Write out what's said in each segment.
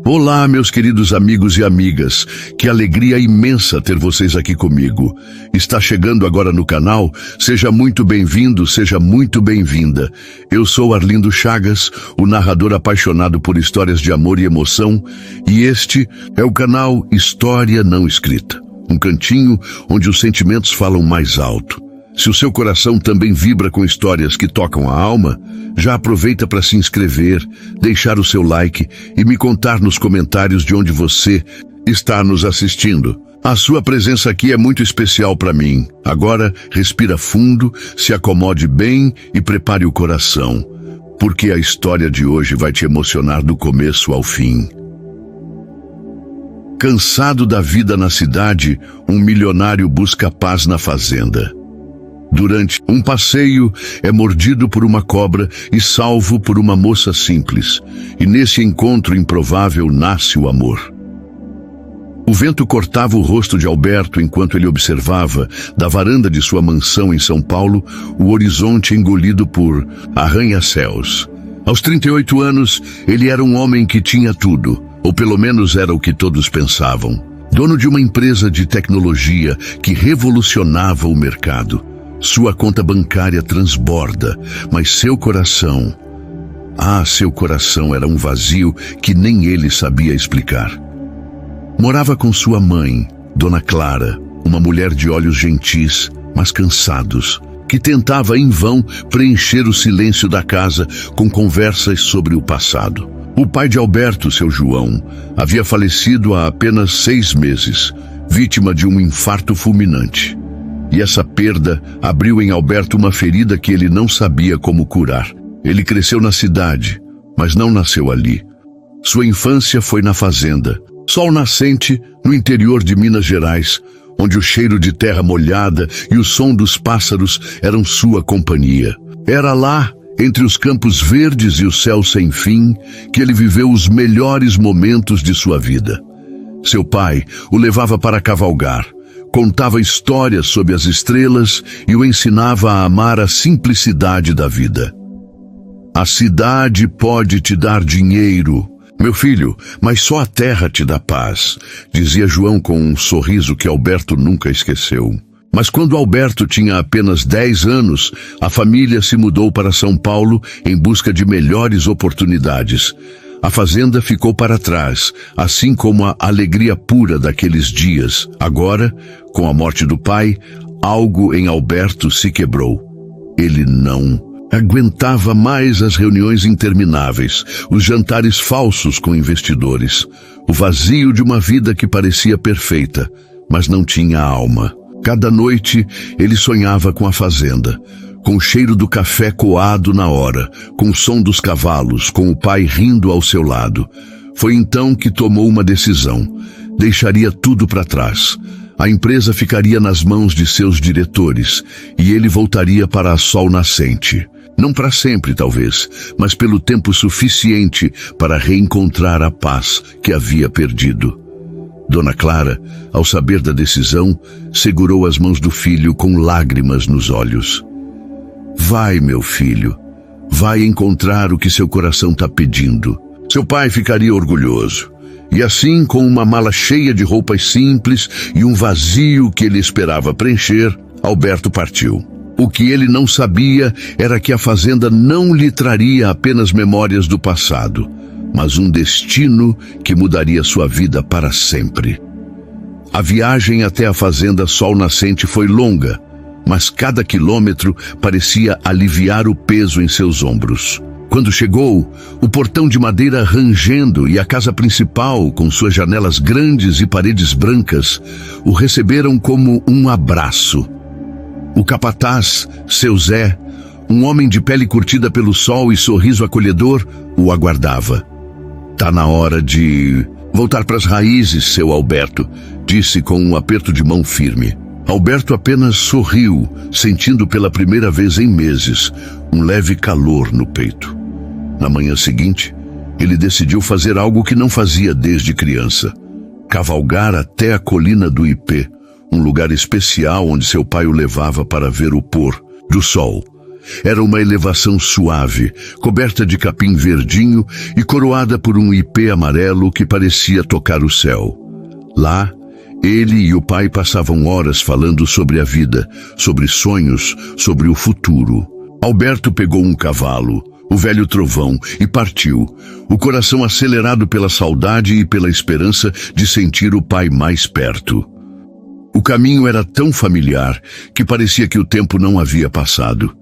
Olá, meus queridos amigos e amigas, que alegria imensa ter vocês aqui comigo. Está chegando agora no canal? Seja muito bem-vindo, seja muito bem-vinda. Eu sou Arlindo Chagas, o narrador apaixonado por histórias de amor e emoção, e este é o canal História Não Escrita, um cantinho onde os sentimentos falam mais alto. Se o seu coração também vibra com histórias que tocam a alma, já aproveita para se inscrever, deixar o seu like e me contar nos comentários de onde você está nos assistindo. A sua presença aqui é muito especial para mim. Agora, respira fundo, se acomode bem e prepare o coração, porque a história de hoje vai te emocionar do começo ao fim. Cansado da vida na cidade, um milionário busca paz na fazenda. Durante um passeio, é mordido por uma cobra e salvo por uma moça simples. E nesse encontro improvável nasce o amor. O vento cortava o rosto de Alberto enquanto ele observava, da varanda de sua mansão em São Paulo, o horizonte engolido por arranha-céus. Aos 38 anos, ele era um homem que tinha tudo, ou pelo menos era o que todos pensavam. Dono de uma empresa de tecnologia que revolucionava o mercado. Sua conta bancária transborda, mas seu coração era um vazio que nem ele sabia explicar. Morava com sua mãe, Dona Clara, uma mulher de olhos gentis, mas cansados, que tentava em vão preencher o silêncio da casa com conversas sobre o passado. O pai de Alberto, seu João, havia falecido há apenas 6 meses, vítima de um infarto fulminante. E essa perda abriu em Alberto uma ferida que ele não sabia como curar. Ele cresceu na cidade, mas não nasceu ali. Sua infância foi na fazenda, sol nascente no interior de Minas Gerais, onde o cheiro de terra molhada e o som dos pássaros eram sua companhia. Era lá, entre os campos verdes e o céu sem fim, que ele viveu os melhores momentos de sua vida. Seu pai o levava para cavalgar, contava histórias sob as estrelas e o ensinava a amar a simplicidade da vida. A cidade pode te dar dinheiro, meu filho, mas só a terra te dá paz, dizia João com um sorriso que Alberto nunca esqueceu. Mas quando Alberto tinha apenas 10 anos, a família se mudou para São Paulo em busca de melhores oportunidades. A fazenda ficou para trás, assim como a alegria pura daqueles dias. Agora, com a morte do pai, algo em Alberto se quebrou. Ele não aguentava mais as reuniões intermináveis, os jantares falsos com investidores, o vazio de uma vida que parecia perfeita, mas não tinha alma. Cada noite, ele sonhava com a fazenda, com o cheiro do café coado na hora, com o som dos cavalos, com o pai rindo ao seu lado. Foi então que tomou uma decisão. Deixaria tudo para trás. A empresa ficaria nas mãos de seus diretores, e ele voltaria para a sol nascente. Não para sempre, talvez, mas pelo tempo suficiente para reencontrar a paz que havia perdido. Dona Clara, ao saber da decisão, segurou as mãos do filho com lágrimas nos olhos. Vai, meu filho, vai encontrar o que seu coração está pedindo. Seu pai ficaria orgulhoso. E assim, com uma mala cheia de roupas simples e um vazio que ele esperava preencher, Alberto partiu. O que ele não sabia era que a fazenda não lhe traria apenas memórias do passado, mas um destino que mudaria sua vida para sempre. A viagem até a fazenda Sol Nascente foi longa, mas cada quilômetro parecia aliviar o peso em seus ombros. Quando chegou, o portão de madeira rangendo e a casa principal, com suas janelas grandes e paredes brancas, o receberam como um abraço. O capataz, seu Zé, um homem de pele curtida pelo sol e sorriso acolhedor, o aguardava. Tá na hora de voltar para as raízes, seu Alberto, disse com um aperto de mão firme. Alberto apenas sorriu, sentindo pela primeira vez em meses um leve calor no peito. Na manhã seguinte, ele decidiu fazer algo que não fazia desde criança: cavalgar até a colina do Ipê, um lugar especial onde seu pai o levava para ver o pôr do sol. Era uma elevação suave, coberta de capim verdinho e coroada por um ipê amarelo que parecia tocar o céu. Lá, ele e o pai passavam horas falando sobre a vida, sobre sonhos, sobre o futuro. Alberto pegou um cavalo, o velho Trovão, e partiu, o coração acelerado pela saudade e pela esperança de sentir o pai mais perto. O caminho era tão familiar que parecia que o tempo não havia passado.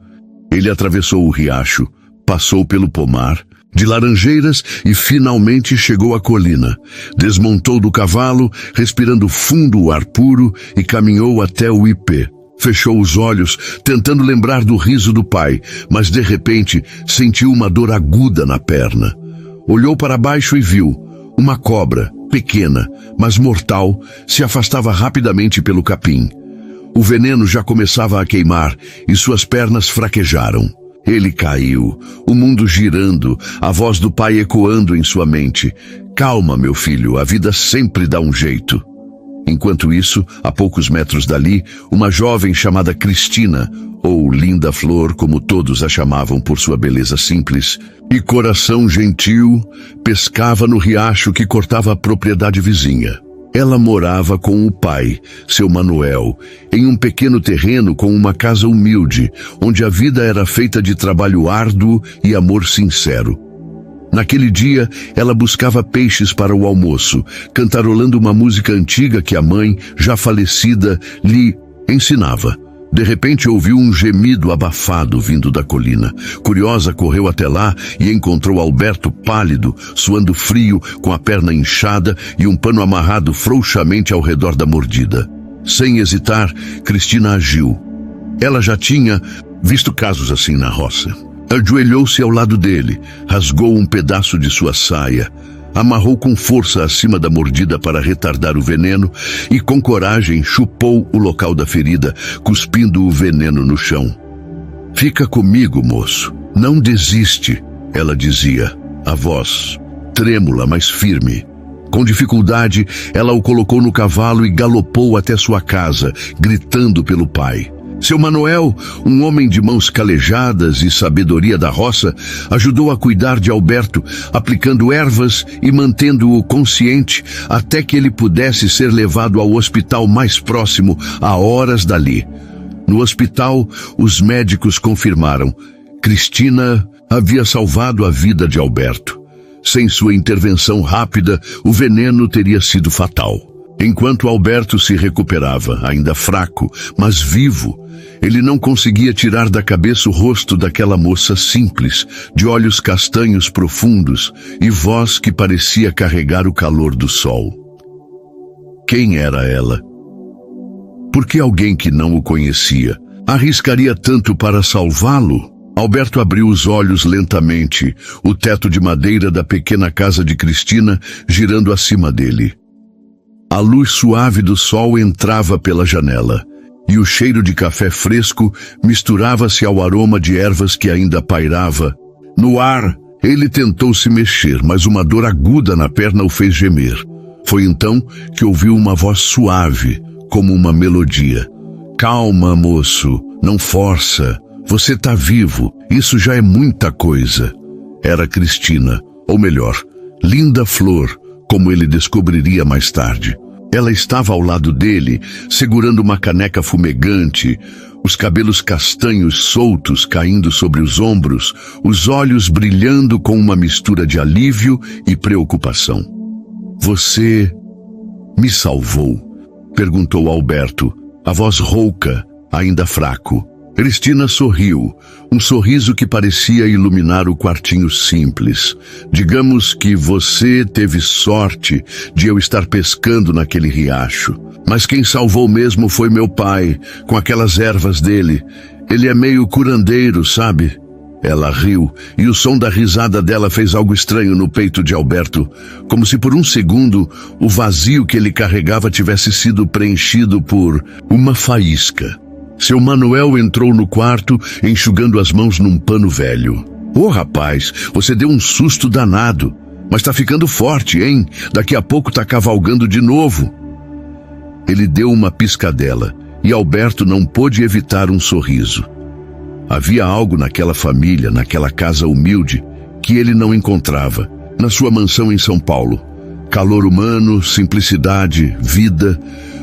Ele atravessou o riacho, passou pelo pomar, de laranjeiras e finalmente chegou à colina. Desmontou do cavalo, respirando fundo o ar puro, e caminhou até o ipê. Fechou os olhos, tentando lembrar do riso do pai, mas de repente sentiu uma dor aguda na perna. Olhou para baixo e viu uma cobra, pequena, mas mortal, se afastava rapidamente pelo capim. O veneno já começava a queimar e suas pernas fraquejaram. Ele caiu, o mundo girando, a voz do pai ecoando em sua mente. Calma, meu filho, a vida sempre dá um jeito. Enquanto isso, a poucos metros dali, uma jovem chamada Cristina, ou Linda Flor, como todos a chamavam por sua beleza simples, e coração gentil, pescava no riacho que cortava a propriedade vizinha. Ela morava com o pai, seu Manuel, em um pequeno terreno com uma casa humilde, onde a vida era feita de trabalho árduo e amor sincero. Naquele dia, ela buscava peixes para o almoço, cantarolando uma música antiga que a mãe, já falecida, lhe ensinava. De repente ouviu um gemido abafado vindo da colina. Curiosa, correu até lá e encontrou Alberto pálido, suando frio, com a perna inchada e um pano amarrado frouxamente ao redor da mordida. Sem hesitar, Cristina agiu. Ela já tinha visto casos assim na roça. Ajoelhou-se ao lado dele, rasgou um pedaço de sua saia, amarrou com força acima da mordida para retardar o veneno e, com coragem, chupou o local da ferida, cuspindo o veneno no chão. Fica comigo, moço. Não desiste, ela dizia, a voz trêmula, mas firme. Com dificuldade, ela o colocou no cavalo e galopou até sua casa, gritando pelo pai. Seu Manuel, um homem de mãos calejadas e sabedoria da roça, ajudou a cuidar de Alberto, aplicando ervas e mantendo-o consciente até que ele pudesse ser levado ao hospital mais próximo, a horas dali. No hospital, os médicos confirmaram: Cristina havia salvado a vida de Alberto. Sem sua intervenção rápida, o veneno teria sido fatal. Enquanto Alberto se recuperava, ainda fraco, mas vivo, ele não conseguia tirar da cabeça o rosto daquela moça simples, de olhos castanhos profundos e voz que parecia carregar o calor do sol. Quem era ela? Por que alguém que não o conhecia arriscaria tanto para salvá-lo? Alberto abriu os olhos lentamente, o teto de madeira da pequena casa de Cristina girando acima dele. A luz suave do sol entrava pela janela, e o cheiro de café fresco misturava-se ao aroma de ervas que ainda pairava no ar. Ele tentou se mexer, mas uma dor aguda na perna o fez gemer. Foi então que ouviu uma voz suave, como uma melodia. Calma, moço, não força. Você tá vivo, isso já é muita coisa. Era Cristina, ou melhor, Linda Flor, como ele descobriria mais tarde. Ela estava ao lado dele, segurando uma caneca fumegante, os cabelos castanhos soltos caindo sobre os ombros, os olhos brilhando com uma mistura de alívio e preocupação. Você me salvou? Perguntou Alberto, a voz rouca, ainda fraco. Cristina sorriu, um sorriso que parecia iluminar o quartinho simples. Digamos que você teve sorte de eu estar pescando naquele riacho. Mas quem salvou mesmo foi meu pai, com aquelas ervas dele. Ele é meio curandeiro, sabe? Ela riu, e o som da risada dela fez algo estranho no peito de Alberto, como se por um segundo o vazio que ele carregava tivesse sido preenchido por uma faísca. Seu Manuel entrou no quarto, enxugando as mãos num pano velho. Ô, rapaz, você deu um susto danado. Mas tá ficando forte, hein? Daqui a pouco tá cavalgando de novo. Ele deu uma piscadela, e Alberto não pôde evitar um sorriso. Havia algo naquela família, naquela casa humilde, que ele não encontrava na sua mansão em São Paulo. Calor humano, simplicidade, vida.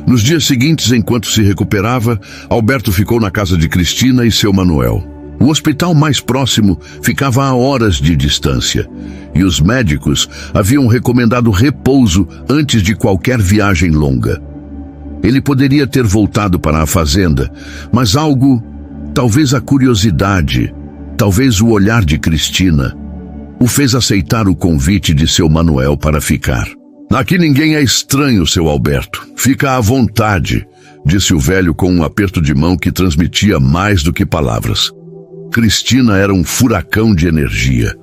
Nos dias seguintes, enquanto se recuperava, Alberto ficou na casa de Cristina e seu Manuel. O hospital mais próximo ficava a horas de distância, e os médicos haviam recomendado repouso antes de qualquer viagem longa. Ele poderia ter voltado para a fazenda, mas algo, talvez a curiosidade, talvez o olhar de Cristina, o fez aceitar o convite de seu Manuel para ficar. Aqui ninguém é estranho, seu Alberto. Fica à vontade, disse o velho com um aperto de mão que transmitia mais do que palavras. Cristina era um furacão de energia.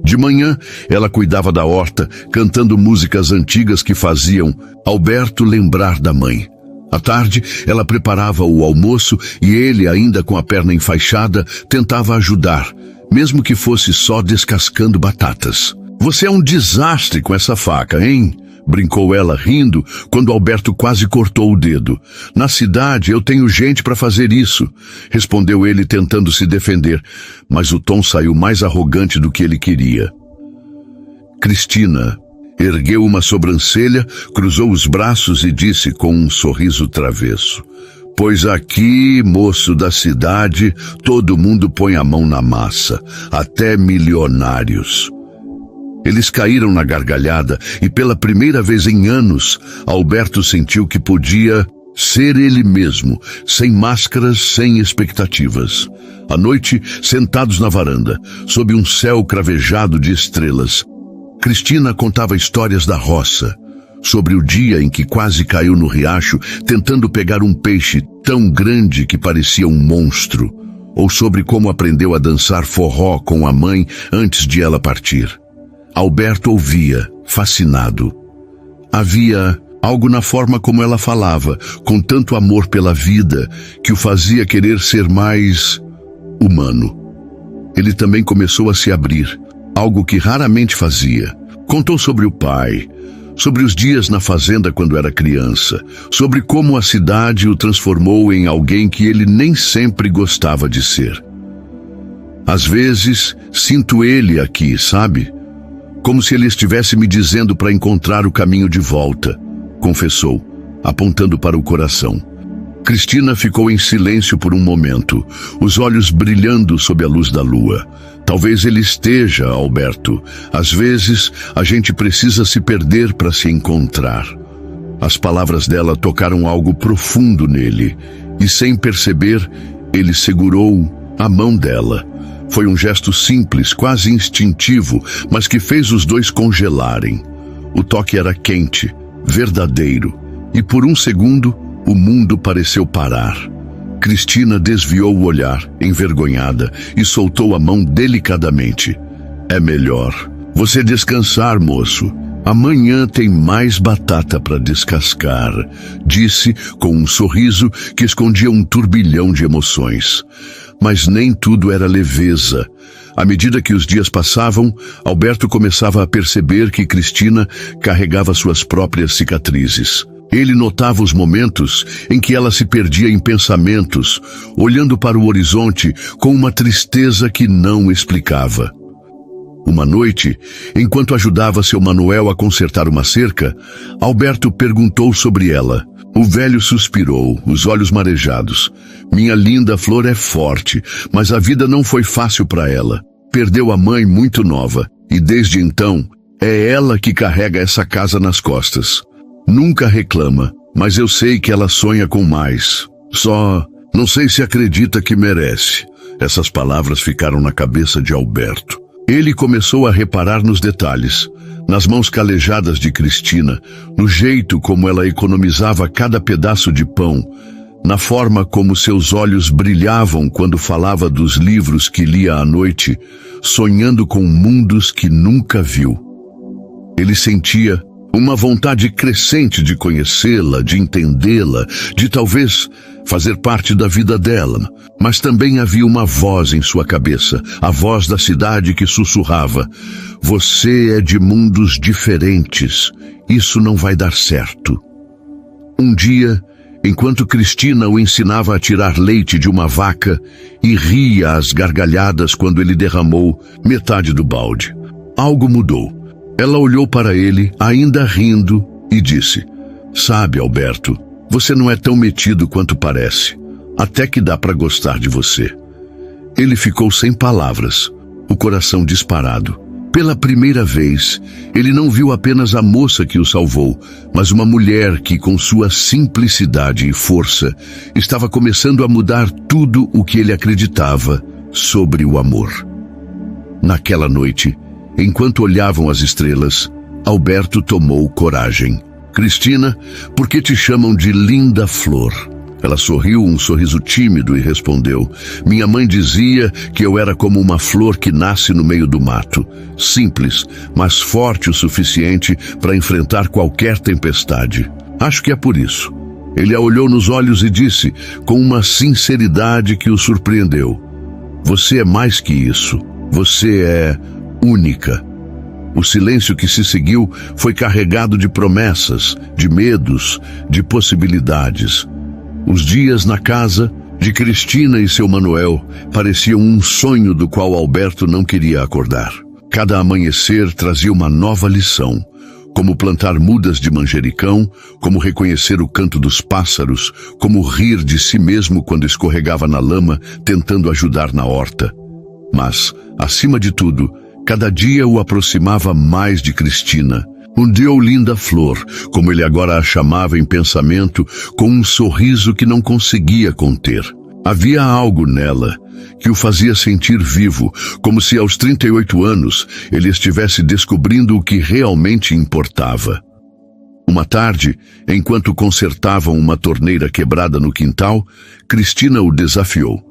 De manhã, ela cuidava da horta, cantando músicas antigas que faziam Alberto lembrar da mãe. À tarde, ela preparava o almoço e ele, ainda com a perna enfaixada, tentava ajudar, mesmo que fosse só descascando batatas. Você é um desastre com essa faca, hein? Brincou ela rindo quando Alberto quase cortou o dedo. Na cidade eu tenho gente para fazer isso, respondeu ele tentando se defender, mas o tom saiu mais arrogante do que ele queria. Cristina ergueu uma sobrancelha, cruzou os braços e disse com um sorriso travesso: pois aqui, moço da cidade, todo mundo põe a mão na massa, até milionários. Eles caíram na gargalhada e pela primeira vez em anos, Alberto sentiu que podia ser ele mesmo, sem máscaras, sem expectativas. À noite, sentados na varanda, sob um céu cravejado de estrelas, Cristina contava histórias da roça, sobre o dia em que quase caiu no riacho tentando pegar um peixe tão grande que parecia um monstro, ou sobre como aprendeu a dançar forró com a mãe antes de ela partir. Alberto ouvia, fascinado. Havia algo na forma como ela falava, com tanto amor pela vida, que o fazia querer ser mais humano. Ele também começou a se abrir, algo que raramente fazia. Contou sobre o pai, sobre os dias na fazenda quando era criança, sobre como a cidade o transformou em alguém que ele nem sempre gostava de ser. Às vezes, sinto ele aqui, sabe? Como se ele estivesse me dizendo para encontrar o caminho de volta, confessou, apontando para o coração. Cristina ficou em silêncio por um momento, os olhos brilhando sob a luz da lua. Talvez ele esteja, Alberto. Às vezes, a gente precisa se perder para se encontrar. As palavras dela tocaram algo profundo nele, e sem perceber, ele segurou a mão dela. Foi um gesto simples, quase instintivo, mas que fez os dois congelarem. O toque era quente, verdadeiro, e por um segundo, o mundo pareceu parar. Cristina desviou o olhar, envergonhada, e soltou a mão delicadamente. É melhor você descansar, moço. Amanhã tem mais batata para descascar, disse com um sorriso que escondia um turbilhão de emoções. Mas nem tudo era leveza. À medida que os dias passavam, Alberto começava a perceber que Cristina carregava suas próprias cicatrizes. Ele notava os momentos em que ela se perdia em pensamentos, olhando para o horizonte com uma tristeza que não explicava. Uma noite, enquanto ajudava seu Manuel a consertar uma cerca, Alberto perguntou sobre ela. O velho suspirou, os olhos marejados. Minha linda flor é forte, mas a vida não foi fácil para ela. Perdeu a mãe muito nova, e desde então, é ela que carrega essa casa nas costas. Nunca reclama, mas eu sei que ela sonha com mais. Só não sei se acredita que merece. Essas palavras ficaram na cabeça de Alberto. Ele começou a reparar nos detalhes, nas mãos calejadas de Cristina, no jeito como ela economizava cada pedaço de pão, na forma como seus olhos brilhavam quando falava dos livros que lia à noite, sonhando com mundos que nunca viu. Ele sentia uma vontade crescente de conhecê-la, de entendê-la, de talvez fazer parte da vida dela. Mas também havia uma voz em sua cabeça, a voz da cidade que sussurrava: você é de mundos diferentes, isso não vai dar certo. Um dia, enquanto Cristina o ensinava a tirar leite de uma vaca e ria às gargalhadas quando ele derramou metade do balde. Algo mudou. Ela olhou para ele, ainda rindo, e disse: "Sabe, Alberto, você não é tão metido quanto parece. Até que dá para gostar de você." Ele ficou sem palavras, o coração disparado. Pela primeira vez, ele não viu apenas a moça que o salvou, mas uma mulher que, com sua simplicidade e força, estava começando a mudar tudo o que ele acreditava sobre o amor. Naquela noite, enquanto olhavam as estrelas, Alberto tomou coragem. "Cristina, por que te chamam de Linda Flor?" Ela sorriu um sorriso tímido e respondeu: "Minha mãe dizia que eu era como uma flor que nasce no meio do mato, simples, mas forte o suficiente para enfrentar qualquer tempestade. Acho que é por isso." Ele a olhou nos olhos e disse, com uma sinceridade que o surpreendeu: "Você é mais que isso. Você é única." O silêncio que se seguiu foi carregado de promessas, de medos, de possibilidades. Os dias na casa de Cristina e seu Manuel pareciam um sonho do qual Alberto não queria acordar. Cada amanhecer trazia uma nova lição, como plantar mudas de manjericão, como reconhecer o canto dos pássaros, como rir de si mesmo quando escorregava na lama, tentando ajudar na horta. Mas, acima de tudo, cada dia o aproximava mais de Cristina. Um Dio Linda Flor, como ele agora a chamava em pensamento, com um sorriso que não conseguia conter. Havia algo nela que o fazia sentir vivo, como se aos 38 anos ele estivesse descobrindo o que realmente importava. Uma tarde, enquanto consertavam uma torneira quebrada no quintal, Cristina o desafiou.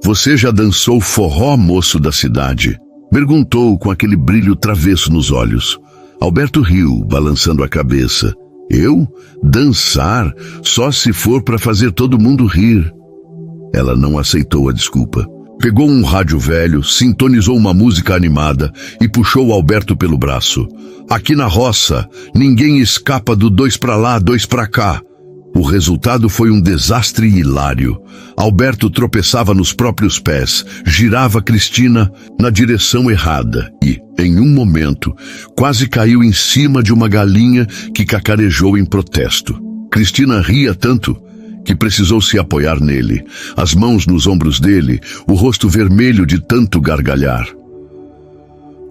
"Você já dançou forró, moço da cidade?" Perguntou com aquele brilho travesso nos olhos. Alberto riu, balançando a cabeça. "Eu? Dançar? Só se for para fazer todo mundo rir." Ela não aceitou a desculpa. Pegou um rádio velho, sintonizou uma música animada e puxou Alberto pelo braço. "Aqui na roça, ninguém escapa do 2 pra lá, 2 pra cá." O resultado foi um desastre hilário. Alberto tropeçava nos próprios pés, girava Cristina na direção errada e, em um momento, quase caiu em cima de uma galinha que cacarejou em protesto. Cristina ria tanto que precisou se apoiar nele, as mãos nos ombros dele, o rosto vermelho de tanto gargalhar.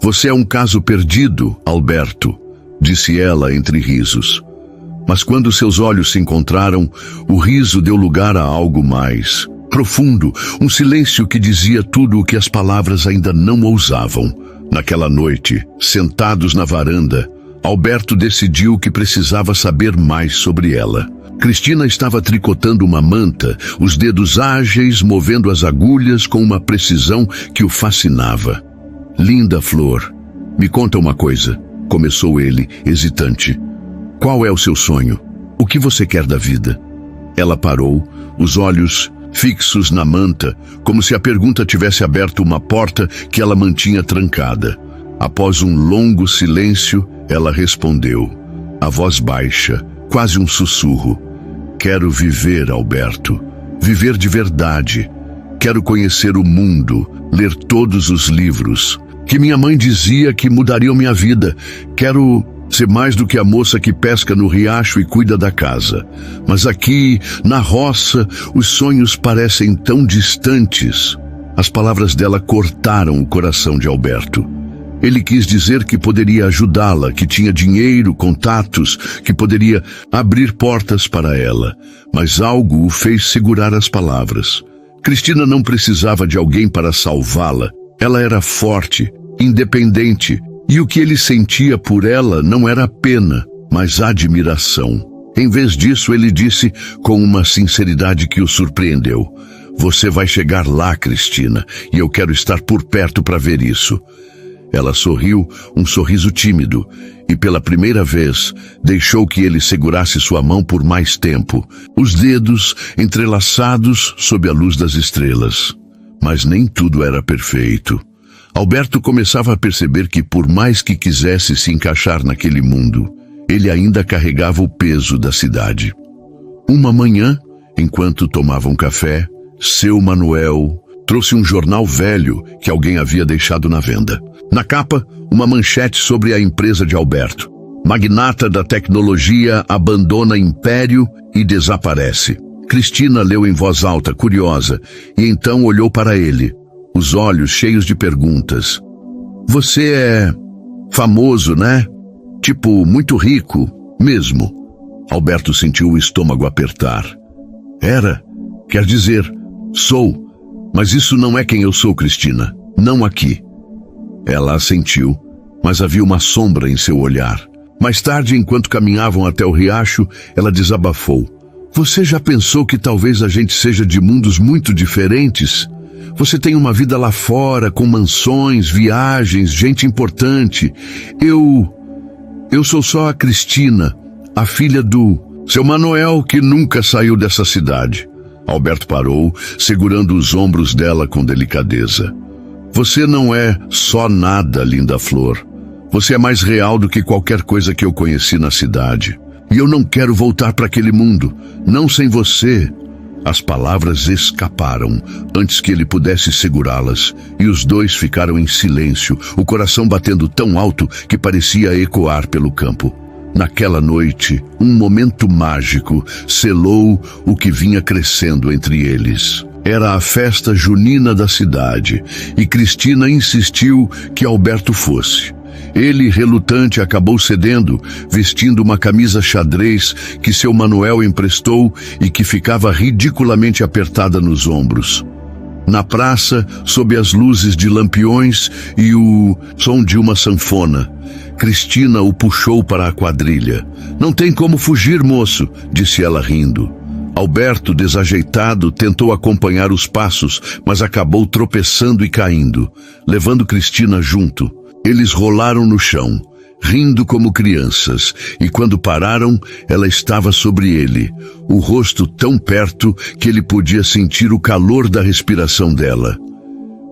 "Você é um caso perdido, Alberto", disse ela entre risos. Mas quando seus olhos se encontraram, o riso deu lugar a algo mais profundo, um silêncio que dizia tudo o que as palavras ainda não ousavam. Naquela noite, sentados na varanda, Alberto decidiu que precisava saber mais sobre ela. Cristina estava tricotando uma manta, os dedos ágeis movendo as agulhas com uma precisão que o fascinava. "Linda Flor, me conta uma coisa", começou ele, hesitante. "Qual é o seu sonho? O que você quer da vida?" Ela parou, os olhos fixos na manta, como se a pergunta tivesse aberto uma porta que ela mantinha trancada. Após um longo silêncio, ela respondeu, a voz baixa, quase um sussurro: "Quero viver, Alberto. Viver de verdade. Quero conhecer o mundo, ler todos os livros que minha mãe dizia que mudariam minha vida. Quero ser mais do que a moça que pesca no riacho e cuida da casa. Mas aqui, na roça, os sonhos parecem tão distantes." As palavras dela cortaram o coração de Alberto. Ele quis dizer que poderia ajudá-la, que tinha dinheiro, contatos, que poderia abrir portas para ela. Mas algo o fez segurar as palavras. Cristina não precisava de alguém para salvá-la. Ela era forte, independente, e o que ele sentia por ela não era pena, mas admiração. Em vez disso, ele disse com uma sinceridade que o surpreendeu: "Você vai chegar lá, Cristina, e eu quero estar por perto para ver isso." Ela sorriu, um sorriso tímido, e pela primeira vez deixou que ele segurasse sua mão por mais tempo, os dedos entrelaçados sob a luz das estrelas. Mas nem tudo era perfeito. Alberto começava a perceber que, por mais que quisesse se encaixar naquele mundo, ele ainda carregava o peso da cidade. Uma manhã, enquanto tomavam café, seu Manuel trouxe um jornal velho que alguém havia deixado na venda. Na capa, uma manchete sobre a empresa de Alberto. Magnata da tecnologia abandona império e desaparece. Cristina leu em voz alta, curiosa, e então olhou para ele, os olhos cheios de perguntas. Você é famoso, né? Tipo, muito rico, mesmo. Alberto sentiu o estômago apertar. Era? Quer dizer, sou. Mas isso não é quem eu sou, Cristina. Não aqui. Ela assentiu, mas havia uma sombra em seu olhar. Mais tarde, enquanto caminhavam até o riacho, ela desabafou. Você já pensou que talvez a gente seja de mundos muito diferentes? Você tem uma vida lá fora, com mansões, viagens, gente importante. Eu sou só a Cristina, a filha do seu Manuel, que nunca saiu dessa cidade. Alberto parou, segurando os ombros dela com delicadeza. Você não é só nada, linda flor. Você é mais real do que qualquer coisa que eu conheci na cidade. E eu não quero voltar para aquele mundo, não sem você. As palavras escaparam antes que ele pudesse segurá-las, e os dois ficaram em silêncio, o coração batendo tão alto que parecia ecoar pelo campo. Naquela noite, um momento mágico selou o que vinha crescendo entre eles. Era a festa junina da cidade, e Cristina insistiu que Alberto fosse. Ele, relutante, acabou cedendo, vestindo uma camisa xadrez que seu Manuel emprestou e que ficava ridiculamente apertada nos ombros. Na praça, sob as luzes de lampiões e o som de uma sanfona, Cristina o puxou para a quadrilha. Não tem como fugir, moço, disse ela rindo. Alberto, desajeitado, tentou acompanhar os passos, mas acabou tropeçando e caindo, levando Cristina junto. Eles rolaram no chão, rindo como crianças, e quando pararam, ela estava sobre ele, o rosto tão perto que ele podia sentir o calor da respiração dela.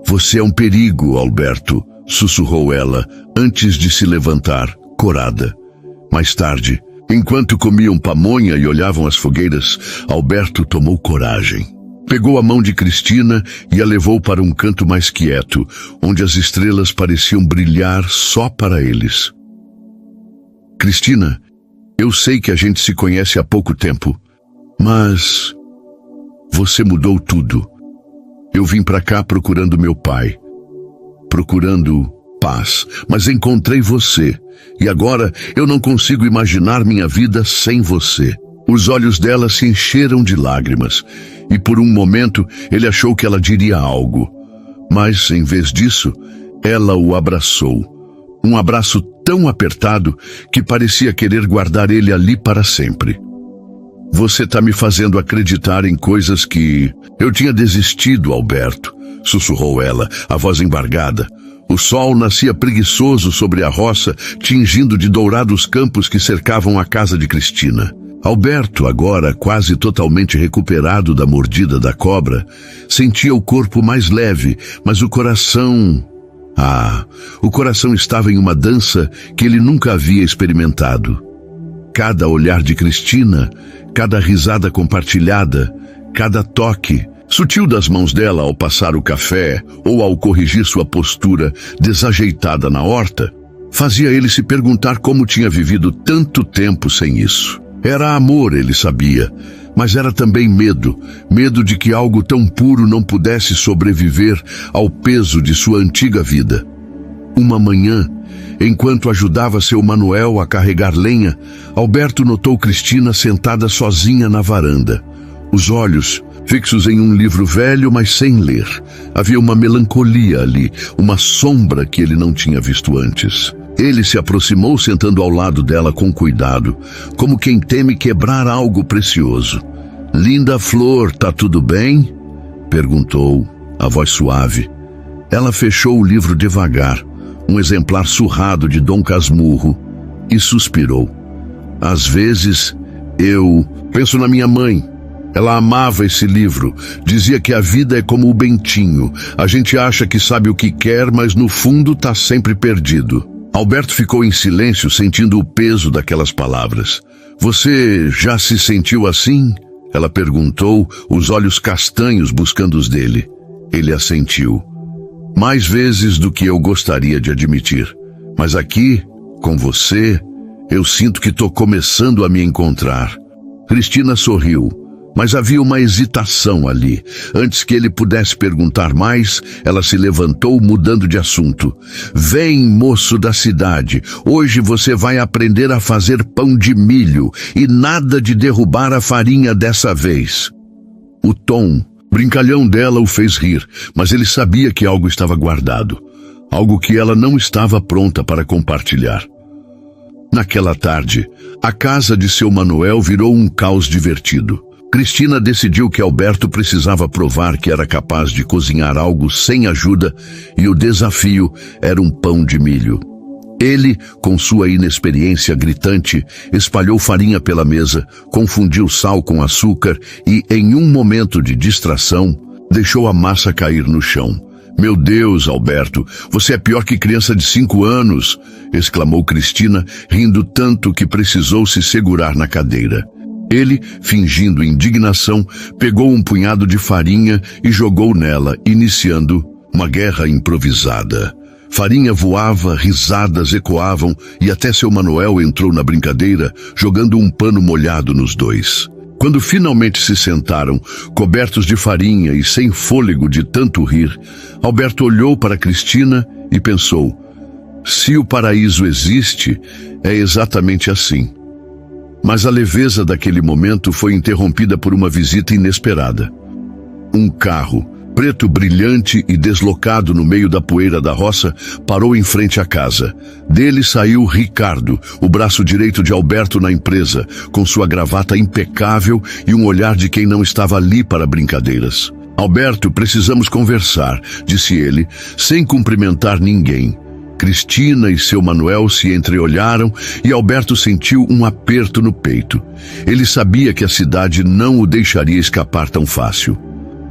Você é um perigo, Alberto, sussurrou ela, antes de se levantar, corada. Mais tarde, enquanto comiam pamonha e olhavam as fogueiras, Alberto tomou coragem. Pegou a mão de Cristina e a levou para um canto mais quieto, onde as estrelas pareciam brilhar só para eles. Cristina, eu sei que a gente se conhece há pouco tempo, mas você mudou tudo. Eu vim para cá procurando meu pai, procurando paz, mas encontrei você, e agora eu não consigo imaginar minha vida sem você. Os olhos dela se encheram de lágrimas, e por um momento ele achou que ela diria algo. Mas, em vez disso, ela o abraçou. Um abraço tão apertado que parecia querer guardar ele ali para sempre. Você está me fazendo acreditar em coisas que eu tinha desistido, Alberto, sussurrou ela, a voz embargada. O sol nascia preguiçoso sobre a roça, tingindo de dourado os campos que cercavam a casa de Cristina. Alberto, agora quase totalmente recuperado da mordida da cobra, sentia o corpo mais leve, mas o coração... o coração estava em uma dança que ele nunca havia experimentado. Cada olhar de Cristina, cada risada compartilhada, cada toque, sutil das mãos dela ao passar o café ou ao corrigir sua postura desajeitada na horta, fazia ele se perguntar como tinha vivido tanto tempo sem isso. Era amor, ele sabia, mas era também medo de que algo tão puro não pudesse sobreviver ao peso de sua antiga vida. Uma manhã, enquanto ajudava seu Manuel a carregar lenha, Alberto notou Cristina sentada sozinha na varanda. Os olhos fixos em um livro velho, mas sem ler. Havia uma melancolia ali, uma sombra que ele não tinha visto antes. Ele se aproximou, sentando ao lado dela com cuidado, como quem teme quebrar algo precioso. Linda flor, tá tudo bem? Perguntou, a voz suave. Ela fechou o livro devagar, um exemplar surrado de Dom Casmurro, e suspirou. Às vezes, eu penso na minha mãe. Ela amava esse livro, dizia que a vida é como o bentinho. A gente acha que sabe o que quer, mas no fundo tá sempre perdido. Alberto ficou em silêncio, sentindo o peso daquelas palavras. Você já se sentiu assim? Ela perguntou, os olhos castanhos buscando os dele. Ele assentiu. Mais vezes do que eu gostaria de admitir. Mas aqui, com você, eu sinto que estou começando a me encontrar. Cristina sorriu, mas havia uma hesitação ali. Antes que ele pudesse perguntar mais, ela se levantou, mudando de assunto. Vem, moço da cidade, hoje você vai aprender a fazer pão de milho e nada de derrubar a farinha dessa vez. O tom brincalhão dela o fez rir, mas ele sabia que algo estava guardado, algo que ela não estava pronta para compartilhar. Naquela tarde, a casa de seu Manuel virou um caos divertido. Cristina decidiu que Alberto precisava provar que era capaz de cozinhar algo sem ajuda e o desafio era um pão de milho. Ele, com sua inexperiência gritante, espalhou farinha pela mesa, confundiu sal com açúcar e, em um momento de distração, deixou a massa cair no chão. Meu Deus, Alberto, você é pior que criança de 5 anos, exclamou Cristina, rindo tanto que precisou se segurar na cadeira. Ele, fingindo indignação, pegou um punhado de farinha e jogou nela, iniciando uma guerra improvisada. Farinha voava, risadas ecoavam e até seu Manuel entrou na brincadeira, jogando um pano molhado nos dois. Quando finalmente se sentaram, cobertos de farinha e sem fôlego de tanto rir, Alberto olhou para Cristina e pensou: se o paraíso existe, é exatamente assim. Mas a leveza daquele momento foi interrompida por uma visita inesperada. Um carro, preto brilhante e deslocado no meio da poeira da roça, parou em frente à casa. Dele saiu Ricardo, o braço direito de Alberto na empresa, com sua gravata impecável e um olhar de quem não estava ali para brincadeiras. Alberto, precisamos conversar, disse ele, sem cumprimentar ninguém. Cristina e seu Manuel se entreolharam e Alberto sentiu um aperto no peito. Ele sabia que a cidade não o deixaria escapar tão fácil.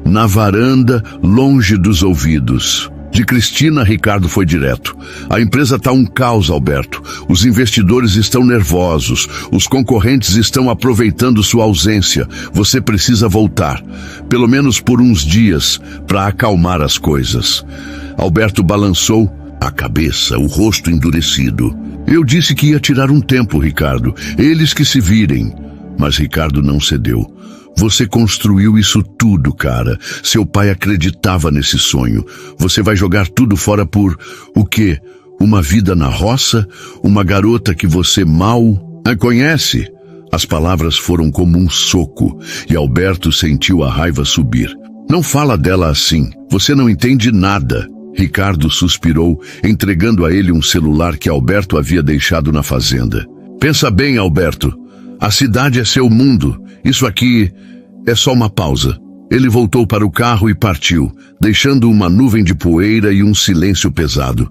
Na varanda, longe dos ouvidos de Cristina, Ricardo foi direto. A empresa está um caos, Alberto. Os investidores estão nervosos. Os concorrentes estão aproveitando sua ausência. Você precisa voltar, pelo menos por uns dias, para acalmar as coisas. Alberto balançou a cabeça, o rosto endurecido. Eu disse que ia tirar um tempo, Ricardo. Eles que se virem. Mas Ricardo não cedeu. Você construiu isso tudo, cara. Seu pai acreditava nesse sonho. Você vai jogar tudo fora por o quê? Uma vida na roça? Uma garota que você mal conhece? As palavras foram como um soco e Alberto sentiu a raiva subir. Não fala dela assim. Você não entende nada. Ricardo suspirou, entregando a ele um celular que Alberto havia deixado na fazenda. Pensa bem, Alberto. A cidade é seu mundo. Isso aqui é só uma pausa. Ele voltou para o carro e partiu, deixando uma nuvem de poeira e um silêncio pesado.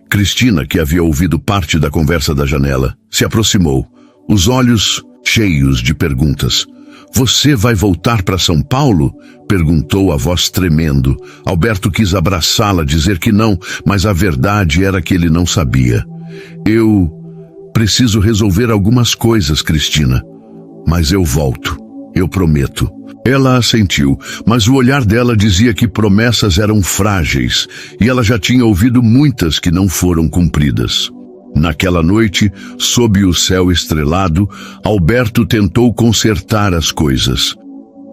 Cristina, que havia ouvido parte da conversa da janela, se aproximou, os olhos cheios de perguntas. Você vai voltar para São Paulo? Perguntou a voz tremendo. Alberto quis abraçá-la, dizer que não, mas a verdade era que ele não sabia. Eu preciso resolver algumas coisas, Cristina. Mas eu volto, eu prometo. Ela assentiu, mas o olhar dela dizia que promessas eram frágeis, e ela já tinha ouvido muitas que não foram cumpridas. Naquela noite, sob o céu estrelado, Alberto tentou consertar as coisas.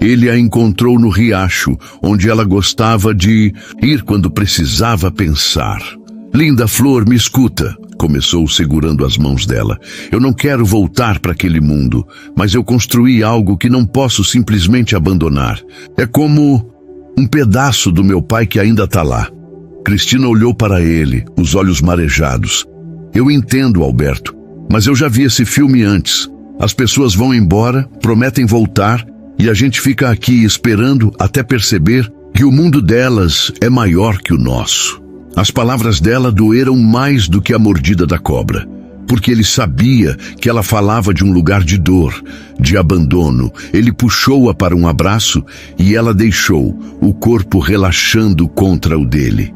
Ele a encontrou no riacho, onde ela gostava de ir quando precisava pensar. Linda flor, me escuta, começou segurando as mãos dela. Eu não quero voltar para aquele mundo, mas eu construí algo que não posso simplesmente abandonar. É como um pedaço do meu pai que ainda está lá. Cristina olhou para ele, os olhos marejados. Eu entendo, Alberto, mas eu já vi esse filme antes. As pessoas vão embora, prometem voltar, e a gente fica aqui esperando até perceber que o mundo delas é maior que o nosso. As palavras dela doeram mais do que a mordida da cobra, porque ele sabia que ela falava de um lugar de dor, de abandono. Ele puxou-a para um abraço e ela deixou, o corpo relaxando contra o dele.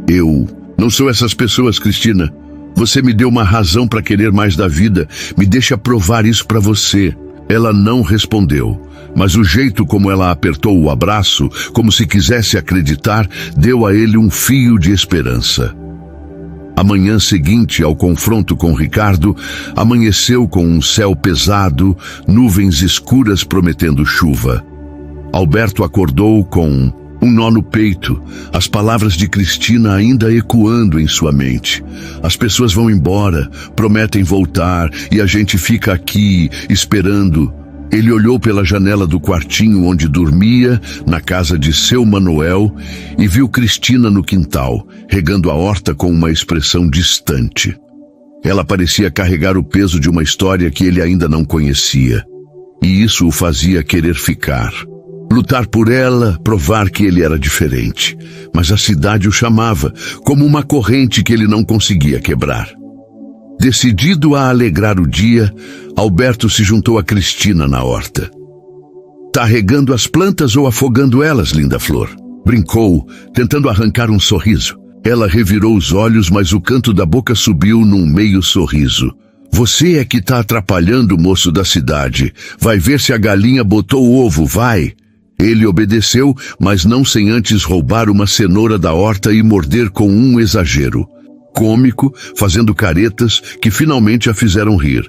Eu não sou essas pessoas, Cristina. Você me deu uma razão para querer mais da vida. Me deixa provar isso para você. Ela não respondeu, mas o jeito como ela apertou o abraço, como se quisesse acreditar, deu a ele um fio de esperança. A manhã seguinte ao confronto com Ricardo, amanheceu com um céu pesado, nuvens escuras prometendo chuva. Alberto acordou com um nó no peito, as palavras de Cristina ainda ecoando em sua mente. As pessoas vão embora, prometem voltar, e a gente fica aqui, esperando. Ele olhou pela janela do quartinho onde dormia, na casa de seu Manuel, e viu Cristina no quintal, regando a horta com uma expressão distante. Ela parecia carregar o peso de uma história que ele ainda não conhecia, e isso o fazia querer ficar. Lutar por ela, provar que ele era diferente. Mas a cidade o chamava, como uma corrente que ele não conseguia quebrar. Decidido a alegrar o dia, Alberto se juntou a Cristina na horta. "Tá regando as plantas ou afogando elas, linda flor?" Brincou, tentando arrancar um sorriso. Ela revirou os olhos, mas o canto da boca subiu num meio sorriso. "Você é que tá atrapalhando o moço da cidade. Vai ver se a galinha botou o ovo, vai!" Ele obedeceu, mas não sem antes roubar uma cenoura da horta e morder com um exagero. Cômico, fazendo caretas que finalmente a fizeram rir.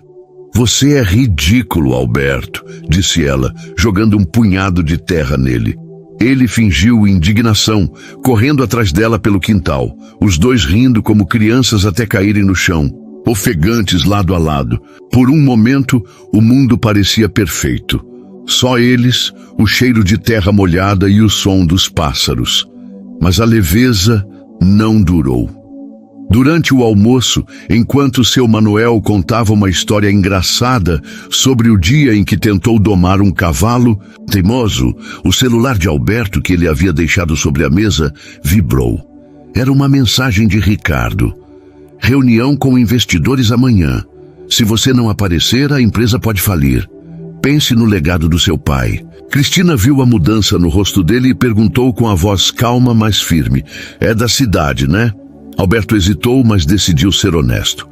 "Você é ridículo, Alberto", disse ela, jogando um punhado de terra nele. Ele fingiu indignação, correndo atrás dela pelo quintal, os dois rindo como crianças até caírem no chão, ofegantes lado a lado. Por um momento, o mundo parecia perfeito. Só eles, o cheiro de terra molhada e o som dos pássaros. Mas a leveza não durou. Durante o almoço, enquanto seu Manuel contava uma história engraçada sobre o dia em que tentou domar um cavalo, teimoso, o celular de Alberto que ele havia deixado sobre a mesa vibrou. Era uma mensagem de Ricardo. "Reunião com investidores amanhã. Se você não aparecer, a empresa pode falir. Pense no legado do seu pai." Cristina viu a mudança no rosto dele e perguntou com a voz calma, mas firme: "É da cidade, né?" Alberto hesitou, mas decidiu ser honesto.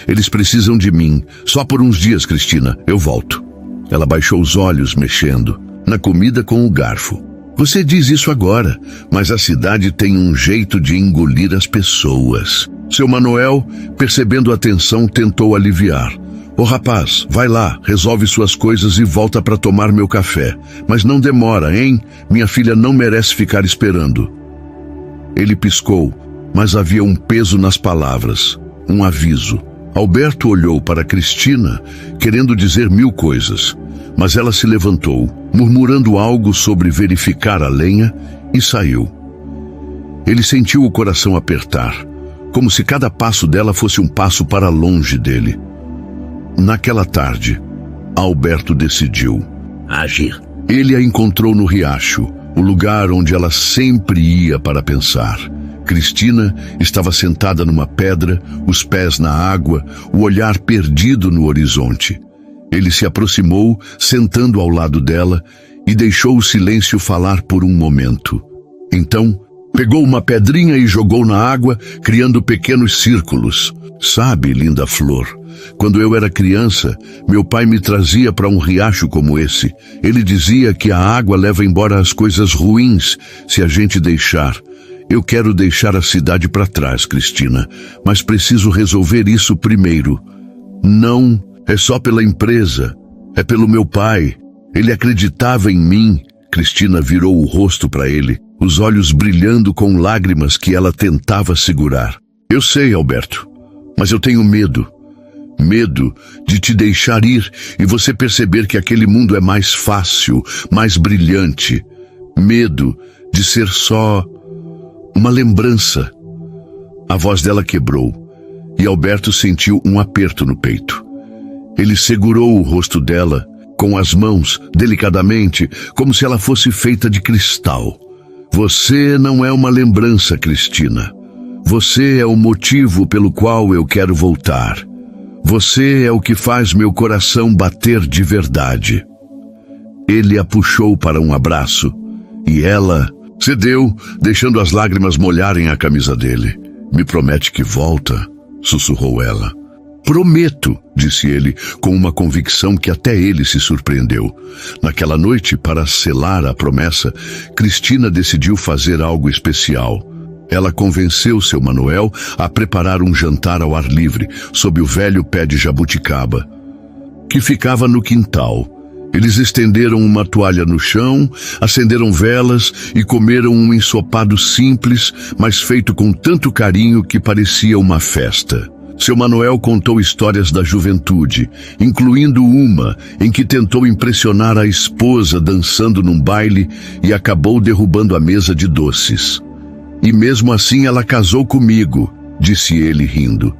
Eles precisam de mim. Só por uns dias, Cristina. Eu volto." Ela baixou os olhos, mexendo na comida com o garfo. "Você diz isso agora, mas a cidade tem um jeito de engolir as pessoas." Seu Manuel, percebendo a tensão, tentou aliviar. "Ô rapaz, vai lá, resolve suas coisas e volta para tomar meu café. Mas não demora, hein? Minha filha não merece ficar esperando." Ele piscou, mas havia um peso nas palavras, um aviso. Alberto olhou para Cristina, querendo dizer mil coisas, mas ela se levantou, murmurando algo sobre verificar a lenha, e saiu. Ele sentiu o coração apertar, como se cada passo dela fosse um passo para longe dele. Naquela tarde, Alberto decidiu agir. Ele a encontrou no riacho, o lugar onde ela sempre ia para pensar. Cristina estava sentada numa pedra, os pés na água, o olhar perdido no horizonte. Ele se aproximou, sentando ao lado dela, e deixou o silêncio falar por um momento. Então, pegou uma pedrinha e jogou na água, criando pequenos círculos. "Sabe, linda flor, quando eu era criança, meu pai me trazia para um riacho como esse. Ele dizia que a água leva embora as coisas ruins se a gente deixar. Eu quero deixar a cidade para trás, Cristina, mas preciso resolver isso primeiro. Não é só pela empresa, é pelo meu pai. Ele acreditava em mim." Cristina virou o rosto para ele, os olhos brilhando com lágrimas que ela tentava segurar. "Eu sei, Alberto, mas eu tenho medo. Medo de te deixar ir e você perceber que aquele mundo é mais fácil, mais brilhante. Medo de ser só uma lembrança." A voz dela quebrou e Alberto sentiu um aperto no peito. Ele segurou o rosto dela com as mãos, delicadamente, como se ela fosse feita de cristal. "Você não é uma lembrança, Cristina. Você é o motivo pelo qual eu quero voltar. Você é o que faz meu coração bater de verdade." Ele a puxou para um abraço e ela cedeu, deixando as lágrimas molharem a camisa dele. "Me promete que volta?" sussurrou ela. Prometo, disse ele, com uma convicção que até ele se surpreendeu. Naquela noite, para selar a promessa, Cristina decidiu fazer algo especial. Ela convenceu seu Manuel a preparar um jantar ao ar livre, sob o velho pé de jabuticaba, que ficava no quintal. Eles estenderam uma toalha no chão, acenderam velas e comeram um ensopado simples, mas feito com tanto carinho que parecia uma festa. Seu Manuel contou histórias da juventude, incluindo uma em que tentou impressionar a esposa dançando num baile e acabou derrubando a mesa de doces. E mesmo assim ela casou comigo, disse ele rindo.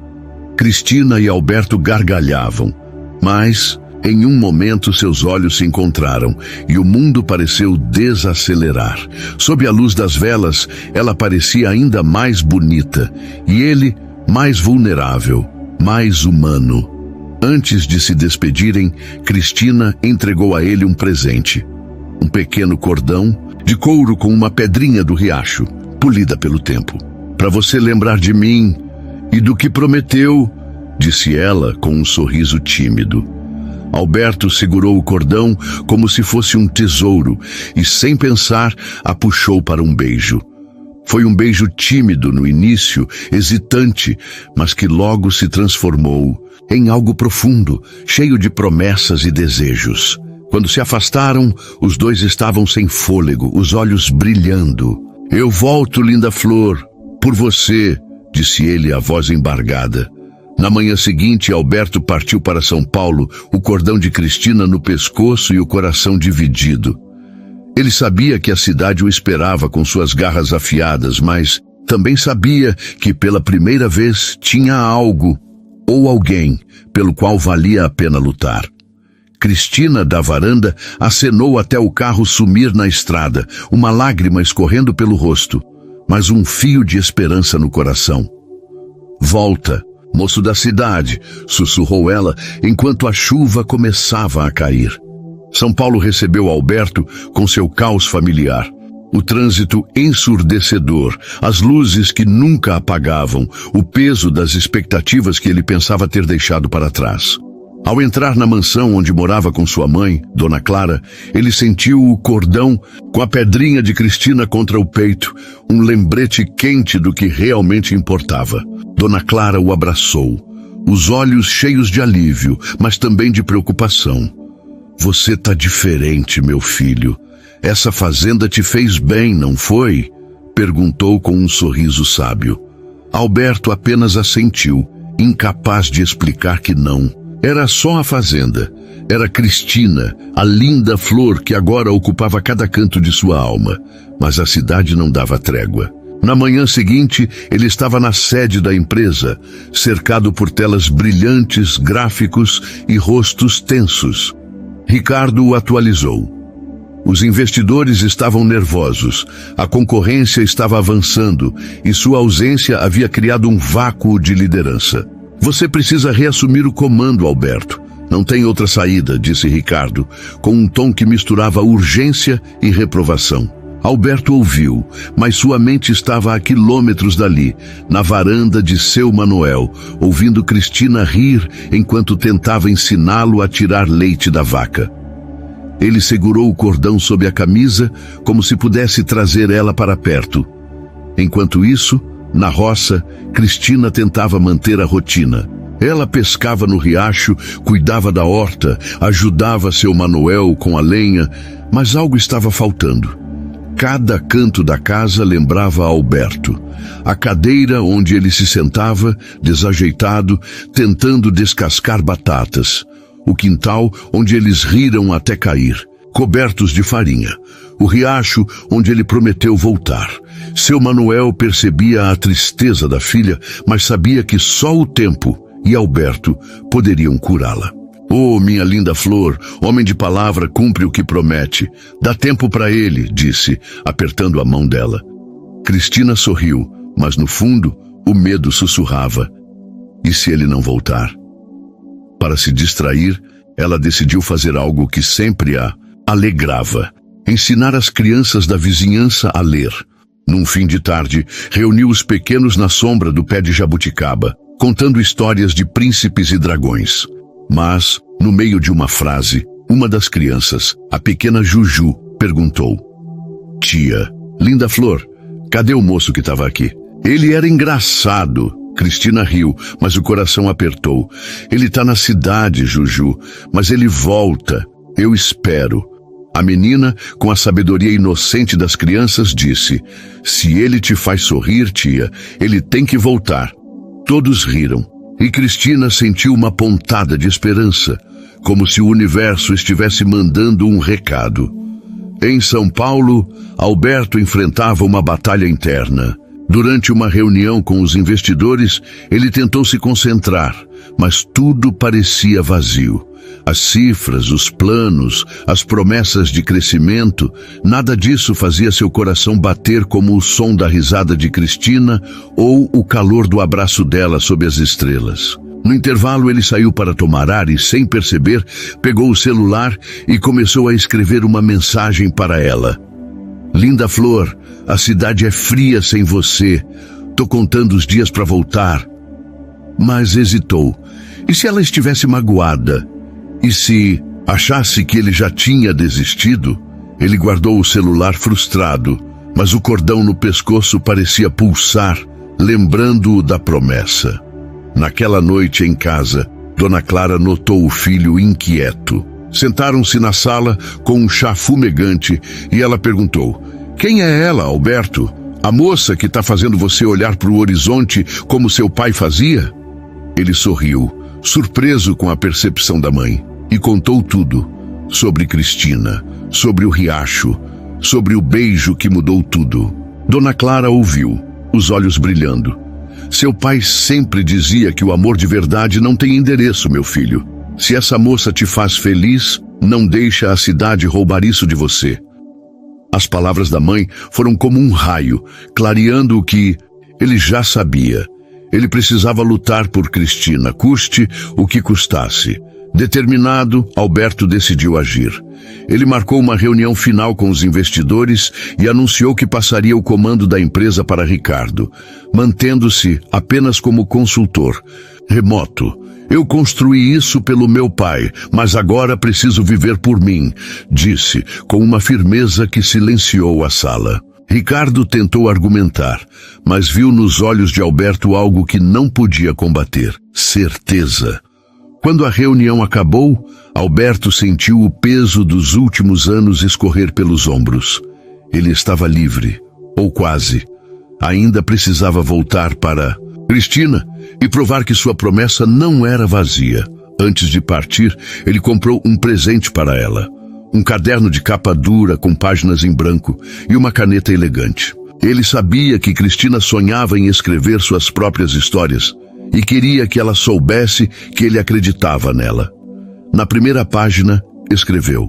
Cristina e Alberto gargalhavam, mas em um momento seus olhos se encontraram e o mundo pareceu desacelerar. Sob a luz das velas, ela parecia ainda mais bonita e ele mais vulnerável, mais humano. Antes de se despedirem, Cristina entregou a ele um presente. Um pequeno cordão de couro com uma pedrinha do riacho, polida pelo tempo. Para você lembrar de mim e do que prometeu, disse ela com um sorriso tímido. Alberto segurou o cordão como se fosse um tesouro e, sem pensar, a puxou para um beijo. Foi um beijo tímido no início, hesitante, mas que logo se transformou em algo profundo, cheio de promessas e desejos. Quando se afastaram, os dois estavam sem fôlego, os olhos brilhando. Eu volto, linda flor, por você, disse ele, a voz embargada. Na manhã seguinte, Alberto partiu para São Paulo, o cordão de Cristina no pescoço e o coração dividido. Ele sabia que a cidade o esperava com suas garras afiadas, mas também sabia que pela primeira vez tinha algo ou alguém pelo qual valia a pena lutar. Cristina, da varanda, acenou até o carro sumir na estrada, uma lágrima escorrendo pelo rosto, mas um fio de esperança no coração. Volta, moço da cidade, sussurrou ela enquanto a chuva começava a cair. São Paulo recebeu Alberto com seu caos familiar. O trânsito ensurdecedor, as luzes que nunca apagavam, o peso das expectativas que ele pensava ter deixado para trás. Ao entrar na mansão onde morava com sua mãe, Dona Clara, ele sentiu o cordão com a pedrinha de Cristina contra o peito, um lembrete quente do que realmente importava. Dona Clara o abraçou, os olhos cheios de alívio, mas também de preocupação. Você tá diferente, meu filho. Essa fazenda te fez bem, não foi? Perguntou com um sorriso sábio. Alberto apenas assentiu, incapaz de explicar que não. Era só a fazenda. Era Cristina, a linda flor que agora ocupava cada canto de sua alma. Mas a cidade não dava trégua. Na manhã seguinte, ele estava na sede da empresa, cercado por telas brilhantes, gráficos e rostos tensos. Ricardo o atualizou. Os investidores estavam nervosos, a concorrência estava avançando e sua ausência havia criado um vácuo de liderança. Você precisa reassumir o comando, Alberto. Não tem outra saída, disse Ricardo, com um tom que misturava urgência e reprovação. Alberto ouviu, mas sua mente estava a quilômetros dali, na varanda de seu Manuel, ouvindo Cristina rir enquanto tentava ensiná-lo a tirar leite da vaca. Ele segurou o cordão sob a camisa, como se pudesse trazer ela para perto. Enquanto isso, na roça, Cristina tentava manter a rotina. Ela pescava no riacho, cuidava da horta, ajudava seu Manuel com a lenha, mas algo estava faltando. Cada canto da casa lembrava Alberto. A cadeira onde ele se sentava, desajeitado, tentando descascar batatas. O quintal onde eles riram até cair, cobertos de farinha. O riacho onde ele prometeu voltar. Seu Manuel percebia a tristeza da filha, mas sabia que só o tempo e Alberto poderiam curá-la. Oh, minha linda flor, homem de palavra cumpre o que promete. Dá tempo para ele, disse, apertando a mão dela. Cristina sorriu, mas no fundo, o medo sussurrava. E se ele não voltar? Para se distrair, ela decidiu fazer algo que sempre a alegrava. Ensinar as crianças da vizinhança a ler. Num fim de tarde, reuniu os pequenos na sombra do pé de jabuticaba. contando histórias de príncipes e dragões. Mas, no meio de uma frase, uma das crianças, a pequena Juju, perguntou: "Tia, linda flor, cadê o moço que estava aqui?" "Ele era engraçado." Cristina riu, mas o coração apertou. "Ele está na cidade, Juju, mas ele volta. Eu espero." A menina, com a sabedoria inocente das crianças, disse: "Se ele te faz sorrir, tia, ele tem que voltar." Todos riram, e Cristina sentiu uma pontada de esperança, como se o universo estivesse mandando um recado. Em São Paulo, Alberto enfrentava uma batalha interna. Durante uma reunião com os investidores, ele tentou se concentrar, mas tudo parecia vazio. As cifras, os planos, as promessas de crescimento, nada disso fazia seu coração bater como o som da risada de Cristina ou o calor do abraço dela sob as estrelas. No intervalo, ele saiu para tomar ar e, sem perceber, pegou o celular e começou a escrever uma mensagem para ela. "Linda flor, a cidade é fria sem você. Tô contando os dias para voltar." Mas hesitou. E se ela estivesse magoada? E se achasse que ele já tinha desistido? Ele guardou o celular frustrado, mas o cordão no pescoço parecia pulsar, lembrando-o da promessa. Naquela noite em casa, Dona Clara notou o filho inquieto. Sentaram-se na sala com um chá fumegante e ela perguntou: "Quem é ela, Alberto? A moça que está fazendo você olhar para o horizonte como seu pai fazia?" Ele sorriu, surpreso com a percepção da mãe, e contou tudo. Sobre Cristina, sobre o riacho, sobre o beijo que mudou tudo. Dona Clara ouviu, os olhos brilhando. "Seu pai sempre dizia que o amor de verdade não tem endereço, meu filho. Se essa moça te faz feliz, não deixa a cidade roubar isso de você." As palavras da mãe foram como um raio, clareando o que ele já sabia. Ele precisava lutar por Cristina, custe o que custasse. Determinado, Alberto decidiu agir. Ele marcou uma reunião final com os investidores e anunciou que passaria o comando da empresa para Ricardo, mantendo-se apenas como consultor, remoto. "Eu construí isso pelo meu pai, mas agora preciso viver por mim", disse, com uma firmeza que silenciou a sala. Ricardo tentou argumentar, mas viu nos olhos de Alberto algo que não podia combater: certeza. Quando a reunião acabou, Alberto sentiu o peso dos últimos anos escorrer pelos ombros. Ele estava livre, ou quase. Ainda precisava voltar para Cristina e provar que sua promessa não era vazia. Antes de partir, ele comprou um presente para ela. Um caderno de capa dura com páginas em branco e uma caneta elegante. Ele sabia que Cristina sonhava em escrever suas próprias histórias e queria que ela soubesse que ele acreditava nela. Na primeira página, escreveu: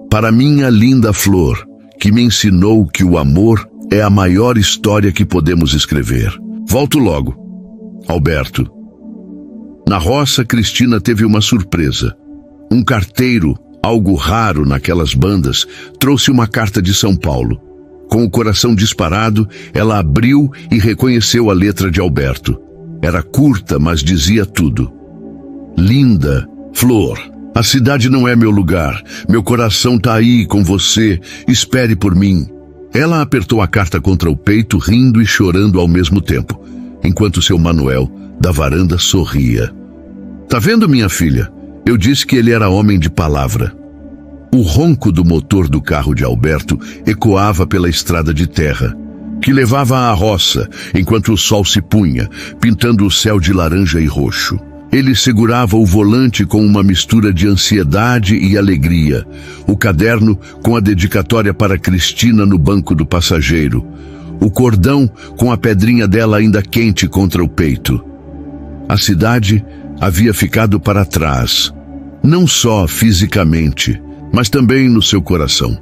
"Para minha linda flor, que me ensinou que o amor é a maior história que podemos escrever. Volto logo. Alberto." Na roça, Cristina teve uma surpresa. Um carteiro, algo raro naquelas bandas, trouxe uma carta de São Paulo. Com o coração disparado, ela abriu e reconheceu a letra de Alberto. Era curta, mas dizia tudo. "Linda flor, a cidade não é meu lugar. Meu coração tá aí com você. Espere por mim." Ela apertou a carta contra o peito, rindo e chorando ao mesmo tempo, enquanto seu Manuel, da varanda, sorria. "Tá vendo, minha filha? Eu disse que ele era homem de palavra." O ronco do motor do carro de Alberto ecoava pela estrada de terra, que levava à roça, enquanto o sol se punha, pintando o céu de laranja e roxo. Ele segurava o volante com uma mistura de ansiedade e alegria, o caderno com a dedicatória para Cristina no banco do passageiro, o cordão com a pedrinha dela ainda quente contra o peito. A cidade havia ficado para trás, não só fisicamente, mas também no seu coração.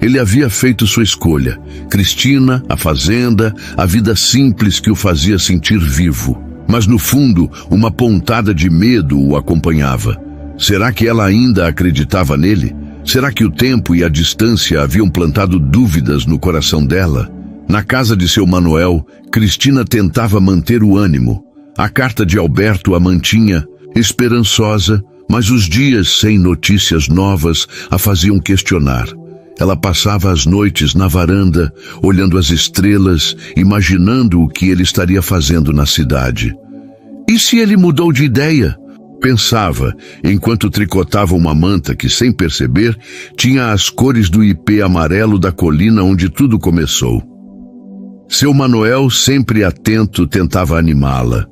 Ele havia feito sua escolha: Cristina, a fazenda, a vida simples que o fazia sentir vivo. Mas no fundo, uma pontada de medo o acompanhava. Será que ela ainda acreditava nele? Será que o tempo e a distância haviam plantado dúvidas no coração dela? Na casa de seu Manuel, Cristina tentava manter o ânimo. A carta de Alberto a mantinha esperançosa, mas os dias sem notícias novas a faziam questionar. Ela passava as noites na varanda, olhando as estrelas, imaginando o que ele estaria fazendo na cidade. E se ele mudou de ideia? Pensava, enquanto tricotava uma manta que, sem perceber, tinha as cores do ipê amarelo da colina onde tudo começou. Seu Manuel, sempre atento, tentava animá-la.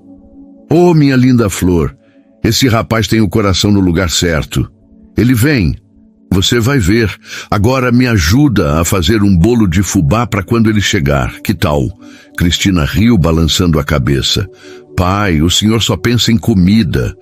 "Oh, minha linda flor, esse rapaz tem o coração no lugar certo. Ele vem. Você vai ver. Agora me ajuda a fazer um bolo de fubá para quando ele chegar. Que tal?" Cristina riu, balançando a cabeça. "Pai, o senhor só pensa em comida."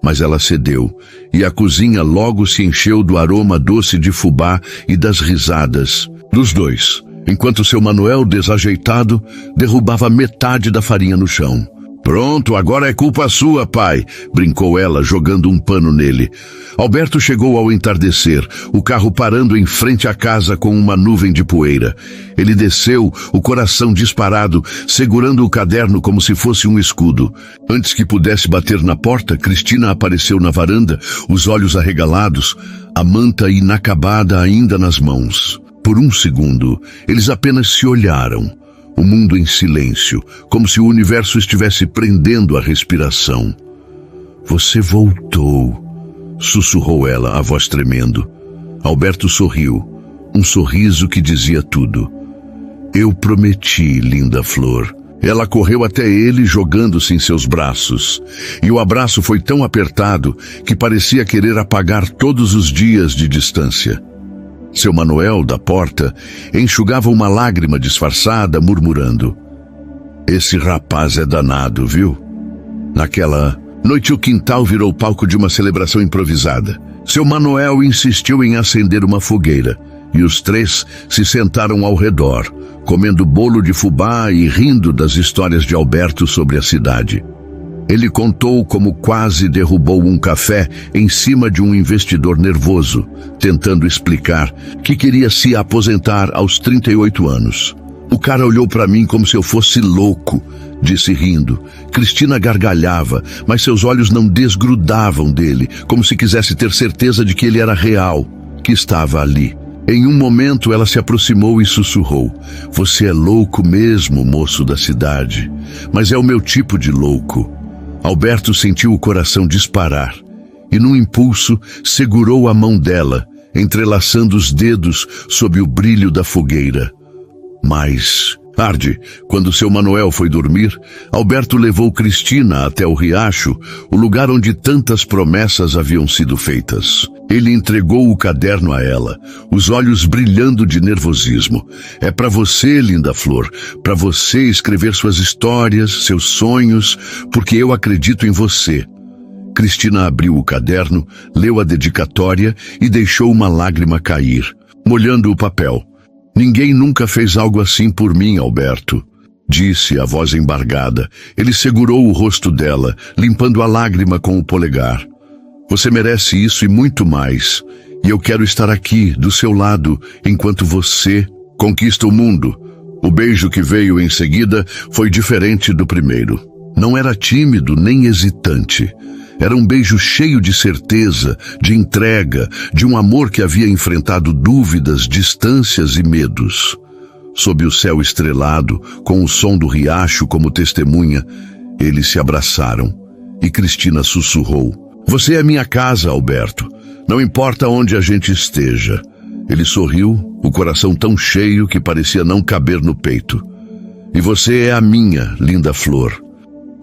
Mas ela cedeu, e a cozinha logo se encheu do aroma doce de fubá e das risadas dos dois, enquanto seu Manuel, desajeitado, derrubava metade da farinha no chão. "Pronto, agora é culpa sua, pai", brincou ela, jogando um pano nele. Alberto chegou ao entardecer, o carro parando em frente à casa com uma nuvem de poeira. Ele desceu, o coração disparado, segurando o caderno como se fosse um escudo. Antes que pudesse bater na porta, Cristina apareceu na varanda, os olhos arregalados, a manta inacabada ainda nas mãos. Por um segundo, eles apenas se olharam. O mundo em silêncio, como se o universo estivesse prendendo a respiração. "Você voltou", sussurrou ela, a voz tremendo. Alberto sorriu, um sorriso que dizia tudo. "Eu prometi, linda flor." Ela correu até ele, jogando-se em seus braços. E o abraço foi tão apertado que parecia querer apagar todos os dias de distância. Seu Manuel, da porta, enxugava uma lágrima disfarçada, murmurando: "Esse rapaz é danado, viu?" Naquela noite o quintal virou palco de uma celebração improvisada. Seu Manuel insistiu em acender uma fogueira, e os três se sentaram ao redor, comendo bolo de fubá e rindo das histórias de Alberto sobre a cidade. Ele contou como quase derrubou um café em cima de um investidor nervoso, tentando explicar que queria se aposentar aos 38 anos. "O cara olhou para mim como se eu fosse louco", disse rindo. Cristina gargalhava, mas seus olhos não desgrudavam dele, como se quisesse ter certeza de que ele era real, que estava ali. Em um momento ela se aproximou e sussurrou: "Você é louco mesmo, moço da cidade, mas é o meu tipo de louco." Alberto sentiu o coração disparar e, num impulso, segurou a mão dela, entrelaçando os dedos sob o brilho da fogueira. Mais tarde, quando seu Manuel foi dormir, Alberto levou Cristina até o riacho, o lugar onde tantas promessas haviam sido feitas. Ele entregou o caderno a ela, os olhos brilhando de nervosismo. "É para você, linda flor, para você escrever suas histórias, seus sonhos, porque eu acredito em você." Cristina abriu o caderno, leu a dedicatória e deixou uma lágrima cair, molhando o papel. "Ninguém nunca fez algo assim por mim, Alberto", disse a voz embargada. Ele segurou o rosto dela, limpando a lágrima com o polegar. "Você merece isso e muito mais. E eu quero estar aqui, do seu lado, enquanto você conquista o mundo." O beijo que veio em seguida foi diferente do primeiro. Não era tímido nem hesitante. Era um beijo cheio de certeza, de entrega, de um amor que havia enfrentado dúvidas, distâncias e medos. Sob o céu estrelado, com o som do riacho como testemunha, eles se abraçaram. E Cristina sussurrou: "Você é minha casa, Alberto. Não importa onde a gente esteja." Ele sorriu, o coração tão cheio que parecia não caber no peito. "E você é a minha, linda flor."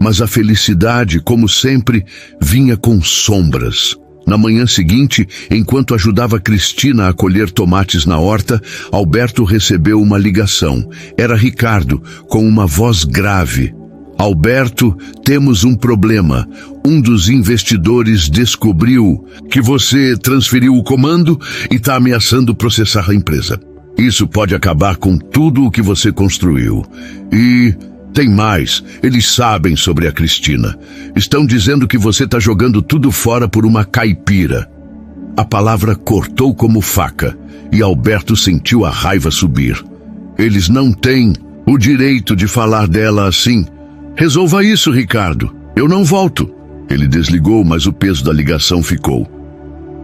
Mas a felicidade, como sempre, vinha com sombras. Na manhã seguinte, enquanto ajudava Cristina a colher tomates na horta, Alberto recebeu uma ligação. Era Ricardo, com uma voz grave. "Alberto, temos um problema. Um dos investidores descobriu que você transferiu o comando e está ameaçando processar a empresa. Isso pode acabar com tudo o que você construiu. E tem mais, eles sabem sobre a Cristina. Estão dizendo que você está jogando tudo fora por uma caipira." A palavra cortou como faca, e Alberto sentiu a raiva subir. "Eles não têm o direito de falar dela assim." "Resolva isso, Ricardo." Eu não volto. Ele desligou, mas o peso da ligação ficou.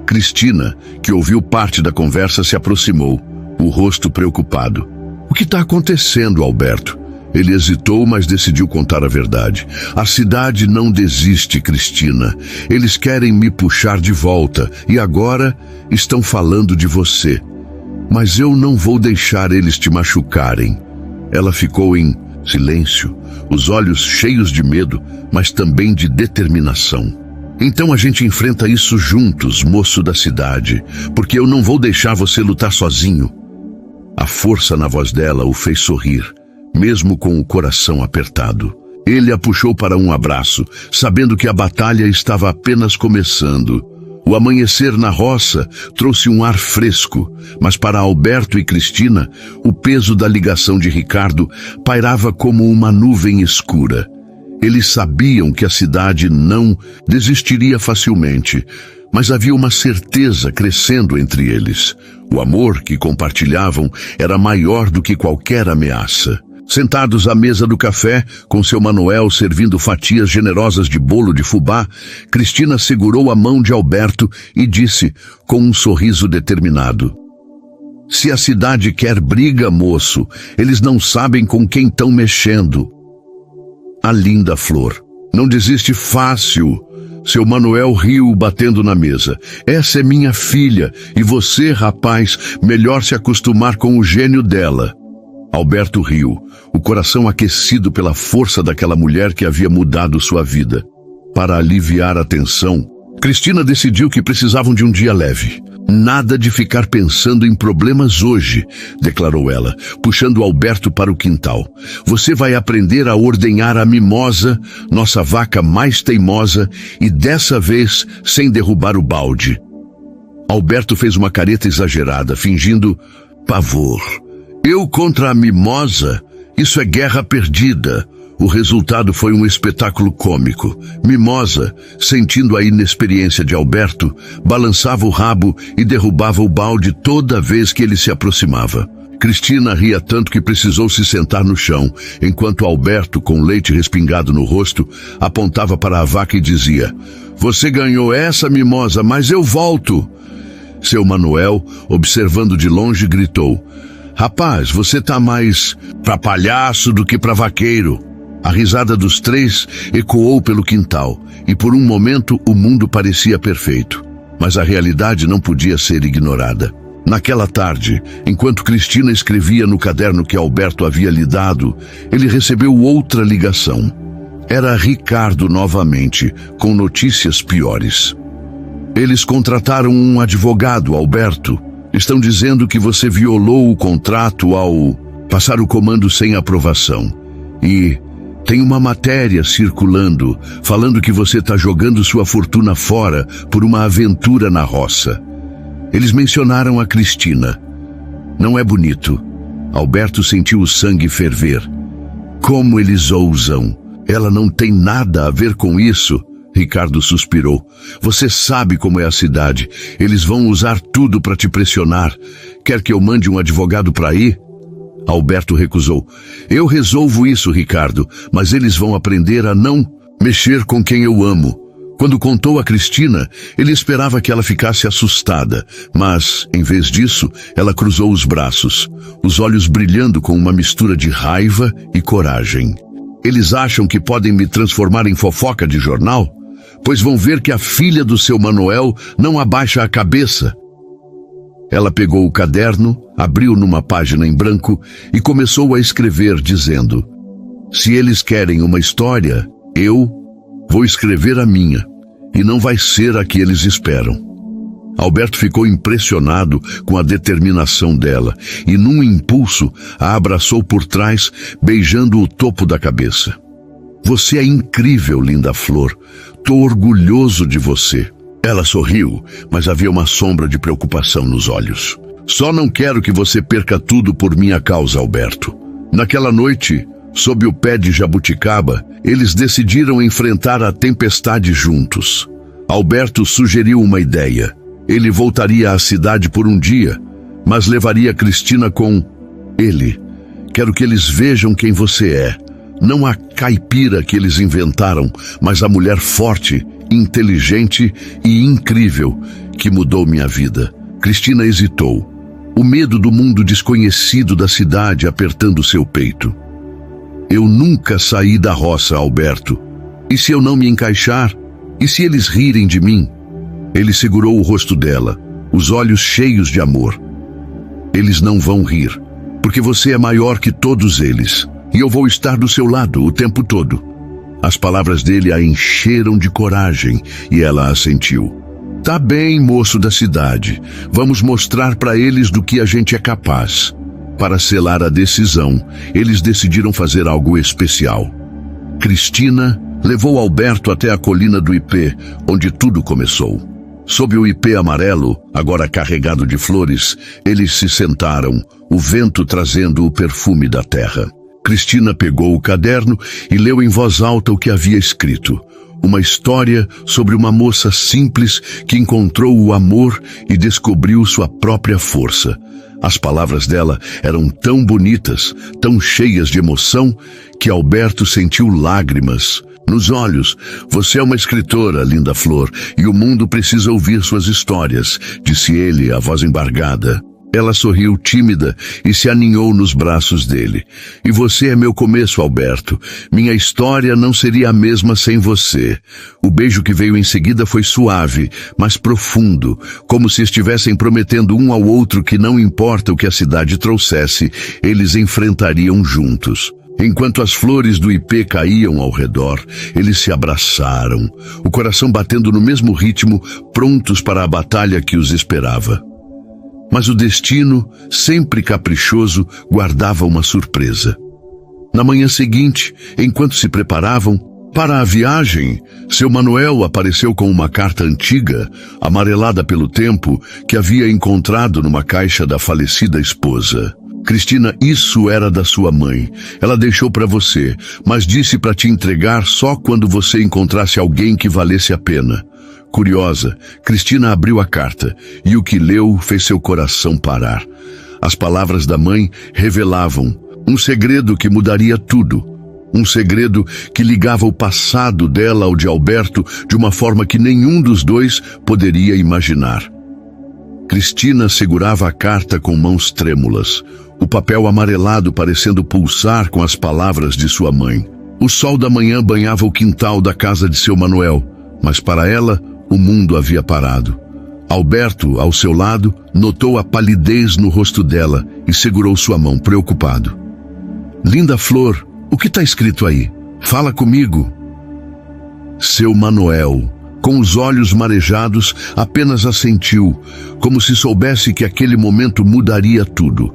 Cristina, que ouviu parte da conversa, se aproximou, o rosto preocupado. O que está acontecendo, Alberto? Ele hesitou, mas decidiu contar a verdade. A cidade não desiste, Cristina. Eles querem me puxar de volta e agora estão falando de você. Mas eu não vou deixar eles te machucarem. Ela ficou em silêncio, os olhos cheios de medo, mas também de determinação. Então a gente enfrenta isso juntos, moço da cidade, porque eu não vou deixar você lutar sozinho. A força na voz dela o fez sorrir, mesmo com o coração apertado. Ele a puxou para um abraço, sabendo que a batalha estava apenas começando. O amanhecer na roça trouxe um ar fresco, mas para Alberto e Cristina, o peso da ligação de Ricardo pairava como uma nuvem escura. Eles sabiam que a cidade não desistiria facilmente, mas havia uma certeza crescendo entre eles. O amor que compartilhavam era maior do que qualquer ameaça. Sentados à mesa do café, com seu Manuel servindo fatias generosas de bolo de fubá, Cristina segurou a mão de Alberto e disse, com um sorriso determinado: "Se a cidade quer briga, moço, eles não sabem com quem estão mexendo." A linda flor não desiste fácil. Seu Manuel riu, batendo na mesa. "Essa é minha filha, e você, rapaz, melhor se acostumar com o gênio dela." Alberto riu, o coração aquecido pela força daquela mulher que havia mudado sua vida. Para aliviar a tensão, Cristina decidiu que precisavam de um dia leve. "Nada de ficar pensando em problemas hoje", declarou ela, puxando Alberto para o quintal. "Você vai aprender a ordenhar a Mimosa, nossa vaca mais teimosa, e dessa vez sem derrubar o balde." Alberto fez uma careta exagerada, fingindo pavor. "Eu contra a Mimosa? Isso é guerra perdida." O resultado foi um espetáculo cômico. Mimosa, sentindo a inexperiência de Alberto, balançava o rabo e derrubava o balde toda vez que ele se aproximava. Cristina ria tanto que precisou se sentar no chão, enquanto Alberto, com leite respingado no rosto, apontava para a vaca e dizia: "Você ganhou essa, Mimosa, mas eu volto." Seu Manuel, observando de longe, gritou: "Rapaz, você tá mais pra palhaço do que pra vaqueiro." A risada dos três ecoou pelo quintal, e por um momento o mundo parecia perfeito. Mas a realidade não podia ser ignorada. Naquela tarde, enquanto Cristina escrevia no caderno que Alberto havia lhe dado, ele recebeu outra ligação. Era Ricardo novamente, com notícias piores. "Eles contrataram um advogado, Alberto. Estão dizendo que você violou o contrato ao passar o comando sem aprovação. E tem uma matéria circulando, falando que você está jogando sua fortuna fora por uma aventura na roça." Eles mencionaram a Cristina. Não é bonito. Alberto sentiu o sangue ferver. Como eles ousam? Ela não tem nada a ver com isso. Ricardo suspirou. "Você sabe como é a cidade. Eles vão usar tudo para te pressionar. Quer que eu mande um advogado para ir?" Alberto recusou. "Eu resolvo isso, Ricardo, mas eles vão aprender a não mexer com quem eu amo." Quando contou a Cristina, ele esperava que ela ficasse assustada, mas, em vez disso, ela cruzou os braços, os olhos brilhando com uma mistura de raiva e coragem. "Eles acham que podem me transformar em fofoca de jornal? Pois vão ver que a filha do seu Manuel não abaixa a cabeça." Ela pegou o caderno, abriu numa página em branco e começou a escrever, dizendo: "Se eles querem uma história, eu vou escrever a minha, e não vai ser a que eles esperam." Alberto ficou impressionado com a determinação dela e, num impulso, a abraçou por trás, beijando o topo da cabeça. "Você é incrível, linda flor. Tô orgulhoso de você." Ela sorriu, mas havia uma sombra de preocupação nos olhos. "Só não quero que você perca tudo por minha causa, Alberto." Naquela noite, sob o pé de jabuticaba, eles decidiram enfrentar a tempestade juntos. Alberto sugeriu uma ideia. Ele voltaria à cidade por um dia, mas levaria Cristina com ele. "Quero que eles vejam quem você é. Não a caipira que eles inventaram, mas a mulher forte, inteligente e incrível que mudou minha vida. Cristina hesitou, o medo do mundo desconhecido da cidade apertando seu peito. Eu nunca saí da roça, Alberto. E se eu não me encaixar? E se eles rirem de mim? Ele segurou o rosto dela, os olhos cheios de amor. Eles não vão rir, porque você é maior que todos eles, e eu vou estar do seu lado o tempo todo. As palavras dele a encheram de coragem, e ela assentiu. Tá bem, moço da cidade, vamos mostrar para eles do que a gente é capaz. Para selar a decisão, eles decidiram fazer algo especial. Cristina levou Alberto até a colina do ipê, onde tudo começou. Sob o ipê amarelo, agora carregado de flores, eles se sentaram, o vento trazendo o perfume da terra. Cristina pegou o caderno e leu em voz alta o que havia escrito. Uma história sobre uma moça simples que encontrou o amor e descobriu sua própria força. As palavras dela eram tão bonitas, tão cheias de emoção, que Alberto sentiu lágrimas nos olhos. Você é uma escritora, linda flor, e o mundo precisa ouvir suas histórias, disse ele, a voz embargada. Ela sorriu tímida e se aninhou nos braços dele. E você é meu começo, Alberto. Minha história não seria a mesma sem você. O beijo que veio em seguida foi suave, mas profundo, como se estivessem prometendo um ao outro que não importa o que a cidade trouxesse, eles enfrentariam juntos. Enquanto as flores do ipê caíam ao redor, eles se abraçaram, o coração batendo no mesmo ritmo, prontos para a batalha que os esperava. Mas o destino, sempre caprichoso, guardava uma surpresa. Na manhã seguinte, enquanto se preparavam para a viagem, seu Manuel apareceu com uma carta antiga, amarelada pelo tempo, que havia encontrado numa caixa da falecida esposa. Cristina, isso era da sua mãe. Ela deixou para você, mas disse para te entregar só quando você encontrasse alguém que valesse a pena. Curiosa, Cristina abriu a carta, e o que leu fez seu coração parar. As palavras da mãe revelavam um segredo que mudaria tudo. Um segredo que ligava o passado dela ao de Alberto de uma forma que nenhum dos dois poderia imaginar. Cristina segurava a carta com mãos trêmulas, o papel amarelado parecendo pulsar com as palavras de sua mãe. O sol da manhã banhava o quintal da casa de seu Manuel, mas para ela, o mundo havia parado. Alberto, ao seu lado, notou a palidez no rosto dela e segurou sua mão, preocupado. Linda flor, o que está escrito aí? Fala comigo. Seu Manuel, com os olhos marejados, apenas assentiu, como se soubesse que aquele momento mudaria tudo.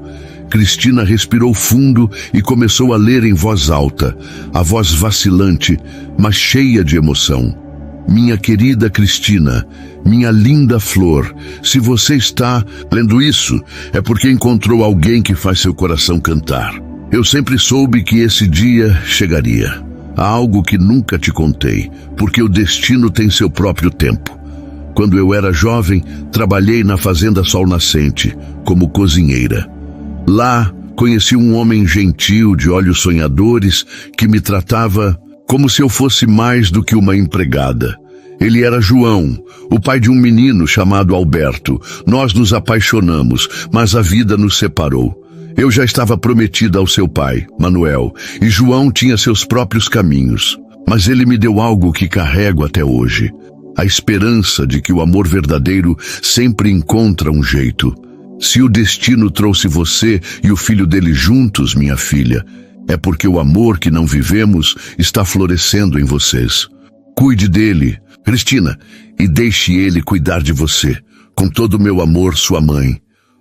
Cristina respirou fundo e começou a ler em voz alta, a voz vacilante, mas cheia de emoção. Minha querida Cristina, minha linda flor, se você está lendo isso, é porque encontrou alguém que faz seu coração cantar. Eu sempre soube que esse dia chegaria. Há algo que nunca te contei, porque o destino tem seu próprio tempo. Quando eu era jovem, trabalhei na Fazenda Sol Nascente, como cozinheira. Lá, conheci um homem gentil, de olhos sonhadores, que me tratava como se eu fosse mais do que uma empregada. Ele era João, o pai de um menino chamado Alberto. Nós nos apaixonamos, mas a vida nos separou. Eu já estava prometida ao seu pai, Manuel, e João tinha seus próprios caminhos. Mas ele me deu algo que carrego até hoje. A esperança de que o amor verdadeiro sempre encontra um jeito. Se o destino trouxe você e o filho dele juntos, minha filha, é porque o amor que não vivemos está florescendo em vocês. Cuide dele, Cristina, e deixe ele cuidar de você. Com todo o meu amor, sua mãe.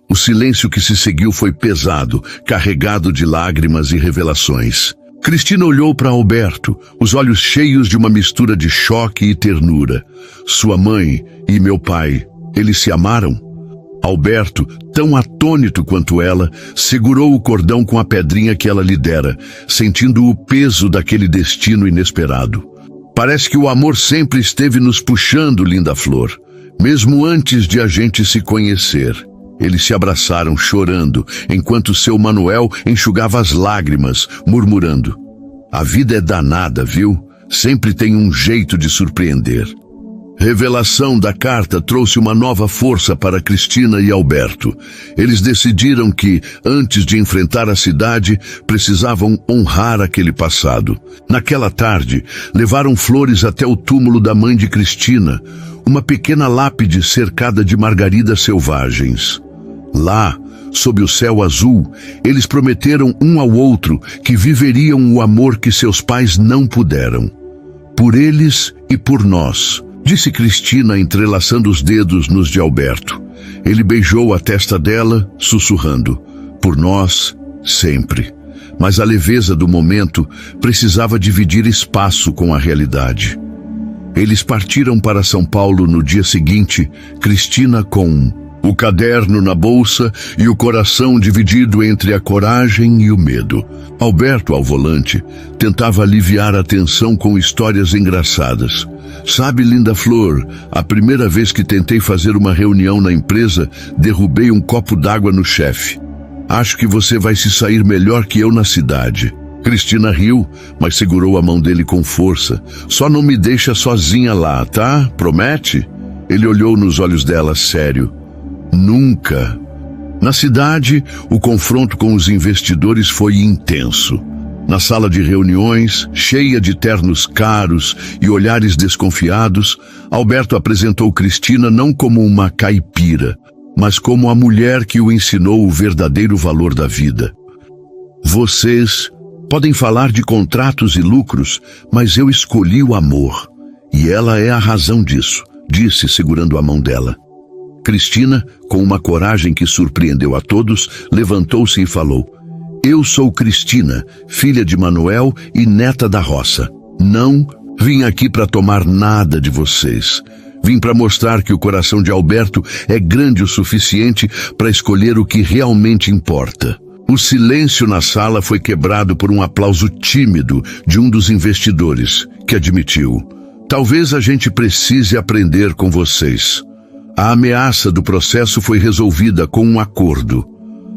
O silêncio que se seguiu foi pesado, carregado de lágrimas e revelações. Cristina olhou para Alberto, os olhos cheios de uma mistura de choque e ternura. Sua mãe e meu pai, eles se amaram? Alberto, tão atônito quanto ela, segurou o cordão com a pedrinha que ela lhe dera, sentindo o peso daquele destino inesperado. Parece que o amor sempre esteve nos puxando, linda flor, mesmo antes de a gente se conhecer. Eles se abraçaram chorando, enquanto seu Manuel enxugava as lágrimas, murmurando: A vida é danada, viu? Sempre tem um jeito de surpreender. Revelação da carta trouxe uma nova força para Cristina e Alberto. Eles decidiram que, antes de enfrentar a cidade, precisavam honrar aquele passado. Naquela tarde, levaram flores até o túmulo da mãe de Cristina, uma pequena lápide cercada de margaridas selvagens. Lá, sob o céu azul, eles prometeram um ao outro que viveriam o amor que seus pais não puderam. Por eles e por nós, disse Cristina, entrelaçando os dedos nos de Alberto. Ele beijou a testa dela, sussurrando: por nós, sempre. Mas a leveza do momento precisava dividir espaço com a realidade. Eles partiram para São Paulo no dia seguinte, Cristina com o caderno na bolsa e o coração dividido entre a coragem e o medo. Alberto, ao volante, tentava aliviar a tensão com histórias engraçadas. Sabe, linda flor, a primeira vez que tentei fazer uma reunião na empresa, derrubei um copo d'água no chefe. Acho que você vai se sair melhor que eu na cidade. Cristina riu, mas segurou a mão dele com força. Só não me deixa sozinha lá, tá? Promete? Ele olhou nos olhos dela, sério. Nunca. Na cidade, o confronto com os investidores foi intenso. Na sala de reuniões, cheia de ternos caros e olhares desconfiados, Alberto apresentou Cristina não como uma caipira, mas como a mulher que o ensinou o verdadeiro valor da vida. Vocês podem falar de contratos e lucros, mas eu escolhi o amor, e ela é a razão disso, disse, segurando a mão dela. Cristina, com uma coragem que surpreendeu a todos, levantou-se e falou: eu sou Cristina, filha de Manuel e neta da roça. Não vim aqui para tomar nada de vocês. Vim para mostrar que o coração de Alberto é grande o suficiente para escolher o que realmente importa. O silêncio na sala foi quebrado por um aplauso tímido de um dos investidores, que admitiu: talvez a gente precise aprender com vocês. A ameaça do processo foi resolvida com um acordo.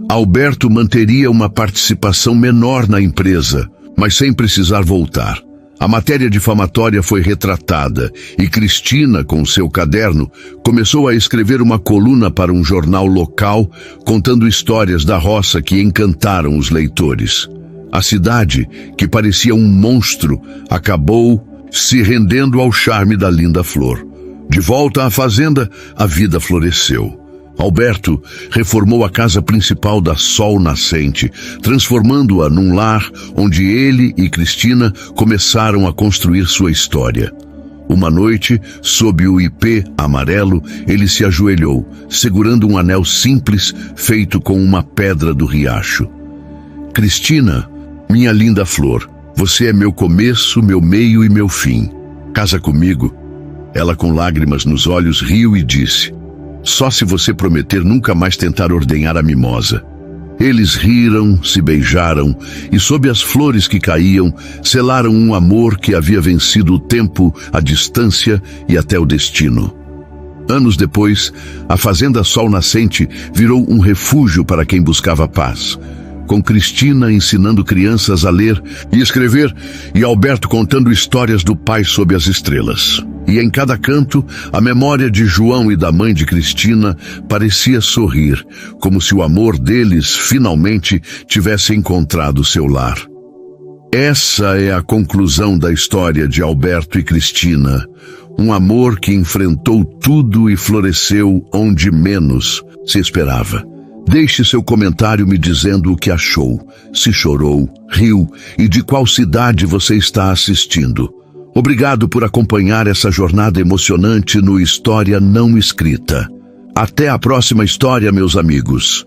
Alberto manteria uma participação menor na empresa, mas sem precisar voltar. A matéria difamatória foi retratada e Cristina, com seu caderno, começou a escrever uma coluna para um jornal local, contando histórias da roça que encantaram os leitores. A cidade, que parecia um monstro, acabou se rendendo ao charme da linda flor. De volta à fazenda, a vida floresceu. Alberto reformou a casa principal da Sol Nascente, transformando-a num lar onde ele e Cristina começaram a construir sua história. Uma noite, sob o ipê amarelo, ele se ajoelhou, segurando um anel simples feito com uma pedra do riacho. Cristina, minha linda flor, você é meu começo, meu meio e meu fim. Casa comigo. Ela, com lágrimas nos olhos, riu e disse: só se você prometer nunca mais tentar ordenhar a mimosa. Eles riram, se beijaram e, sob as flores que caíam, selaram um amor que havia vencido o tempo, a distância e até o destino. Anos depois, a Fazenda Sol Nascente virou um refúgio para quem buscava paz. Com Cristina ensinando crianças a ler e escrever e Alberto contando histórias do pai sob as estrelas. E em cada canto, a memória de João e da mãe de Cristina parecia sorrir, como se o amor deles finalmente tivesse encontrado seu lar. Essa é a conclusão da história de Alberto e Cristina. Um amor que enfrentou tudo e floresceu onde menos se esperava. Deixe seu comentário me dizendo o que achou, se chorou, riu e de qual cidade você está assistindo. Obrigado por acompanhar essa jornada emocionante no História Não Escrita. Até a próxima história, meus amigos.